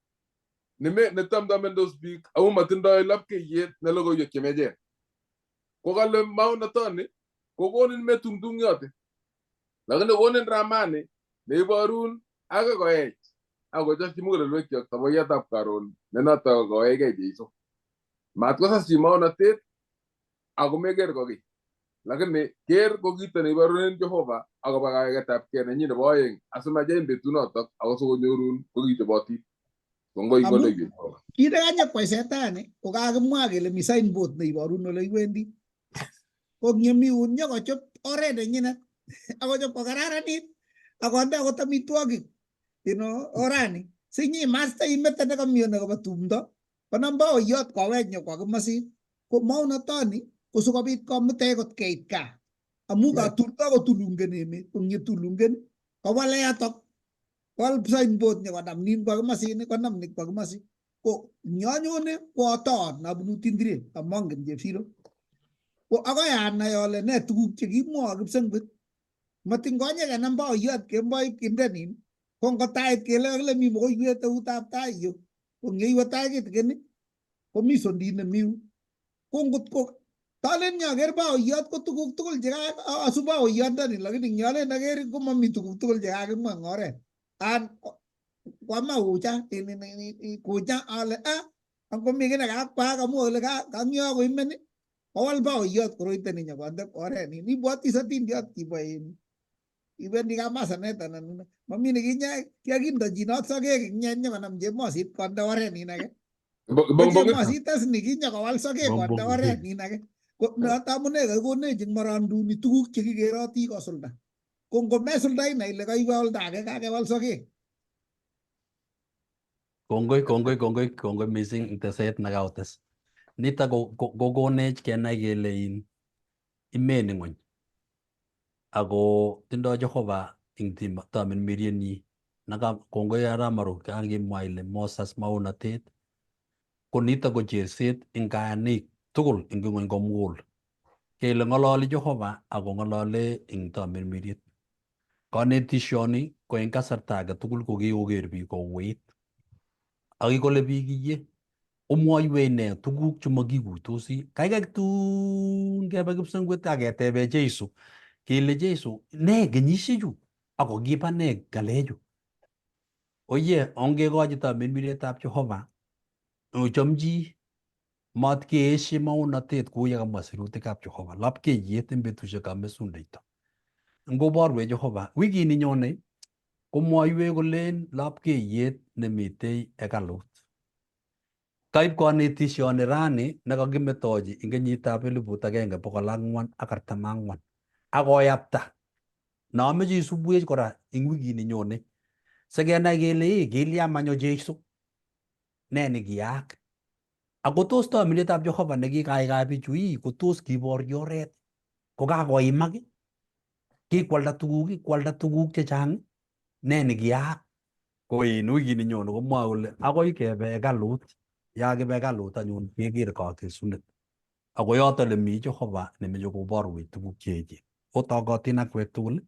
Netamtamendos biik amu matindoi lapkeiyet ne logoiwek chemiachen. Ko kale maunatoni kokonin metungtung'yote. Lakini konin ramani neiborun age koech akochokchi mugulelwekyok taboiyetab karon ne noto koegei Jeiso. Matkosas chi maunatet ako meker ko kiy. Lakini ker ko kito neiborunen Jehova akobo kakeketabkei nenyi nebo oeng asimachei betunotok ako sikonyorun kokichobotin. Kongoi ngole Jehova. Kit nekanyokwai setani ko kakimwa kele mi signboard neiborun ole iwendi. Ko ngemiun nyokochop oret nenyinet akochop kokararanit akonde akot amitwogik orani sinyimasta imete nekamioni akobo tumdo konam baoyot kowech nyokwa komosin ko maunatoni ko sikobit komutech kot keit gaa amu katuldo kotulungen emet ko ngetulungen kowale yotok wal signboard nyokonam nin kwa komosin konam ni kwa komosin ko nyanyone kwoton nabunu Tindire amongen Chepsiro ko akoi anai ale ne tuguk chekimwoe kipsengwet matingonye kenam baoyot kemboi kindenin ko ngotait kele mi mokoiwet eutab tai yu ko ngeiwe tai kitikin komi sondit nemiu ko ngot ko talen nyaker baoyot ko tuguk tugul asu baoyondoni lakini nyalen aker ko mami tuguk tugul chekakimwa eng oret an kwama kucha ale angomi kii nekakwaak amu ole kangyo ko imen kowal baoyot koroito ni nyokonde oret ni ibwoti sotindiot kibo iwendi kamasanet anan mami nekinye kiakindochinot sokek nyokonam chemosit konde oret nin age chemosit as nikinye kowal sokek konde oret nin age ko noto amune kakonech eng maranduni tuguk chekikeroti kosulda ko ngomesulda inai ile kaiwe olda age kakewal sokek. Kongoi mising ing teset nekaotes. Nitok kokonech kenai kele imeni ng'ony ako tindoi Jehova ing tamirmirienyi. Kongoi Arap Maruk kakimwa ile Moses maunatet ko nitok ko cherset ing kayanik tugul ing ng'ony komugul kele ng'ololi Jehova ako ng'olole ing tamirmiriet. Kanetishoni ko eng kasarta age tugul ko kikoker biik kouit akikole biik iye omwoiwech ne tuguk chemakikuitosi kaikai tun kebe kipsengwet aketebe Jeiso kele Jeiso ne kenyisiechu ako kiba ne ngalechu. Oye ongekochi tamirmirietab Jehova ochomchi mat keeshe maunatet kou yekamwa sirutikab Jehova lapkeiyet eng betusiekab mesundeito. Ngoborwech Jehova wikini nyone komwoiwech kolen lapkeiyet nemitei hekalut. Kaip kanetishoni rani nekakimetochi eng kenyitab 1444 akoyapta nameche isubwech kora eng wikini nyone sikenai kele kilya manyo Jeiso ne nekiyaak ako tos tamirmirietab Jehova nekikaikai bichu kotos kiborchi oret kokakoimak kikwalda tuguk chechang ne nekiyaak ko en wikini nyone komwoe kole akoi kebe hekalut. Ya kibe hekalut anyun keker kakesunet ako yoto lemi Jehova nemeche koborwech tuguk cheechen otokotin akwek tugul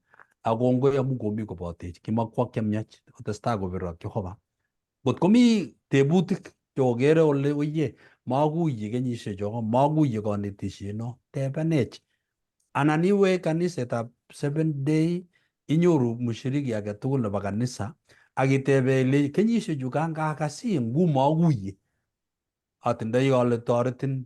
ako kongoi amu komi kobotech kimakwok chemiach kotestai kobirok Jehova. Ngot komi tebutik chokere ole oye makuiye kenyisiecho makuiye kanetisieno tebenech anan iwe kanisetab 7 day inyoru mushiriki age tugul nebo kanisa akitebe ile kenyisiechu kangakasi makuiye atindoi ale toretin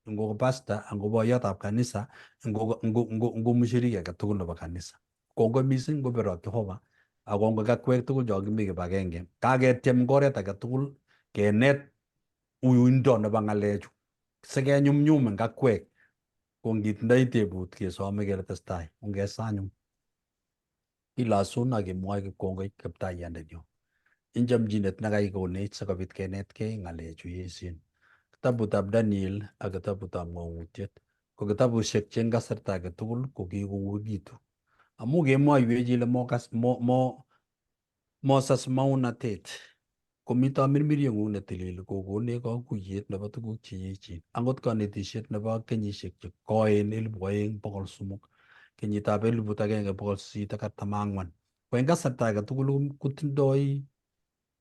ngo pastor ngo boyotab kanisa ngo mushiriki age tugul nebo kanisa. Kongoi mising ngobirok Jehova ako ngokakwek tugul cho kimi kibagenge kaketyem ngoret age tugul kenet uindo nebo ng'alechu sikenyumnyum eng akwek ko ngitindoi tebut kesome kele testai ongesanyum ilasun akemwoe kipkongoi kiptaiyandenyo eng chomchinet nekaikonech sikobit kenetkei ng'alechu echen. Kitabutab Daniel ak kitabutab Ng'ong'utiet ko kitabusiek che eng kasarta age tugul ko kikouikitu amu kemwoiwech ile Moses maunatet komi tamirmirieng'ung netilil kokonech kakuyet nebo tuguk che echen angot kanetisiet nebo kenyisiek che koen 2300 kenyitab 1844 ko eng kasarta age tugul kotindoi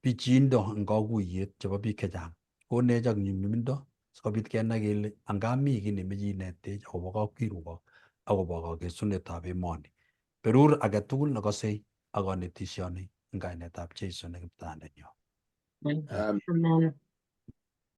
pichindo eng kakuyet chebo biik chechang konech ak nyumnyumindo sikobit kenai kele angami kiy nemeche inetech akobo kapkirwok akobo kakesunetab emoni. Berur age tugul nekosei ak kanetisioni eng kainetab Jeiso ne kiptaendenyo. Amen.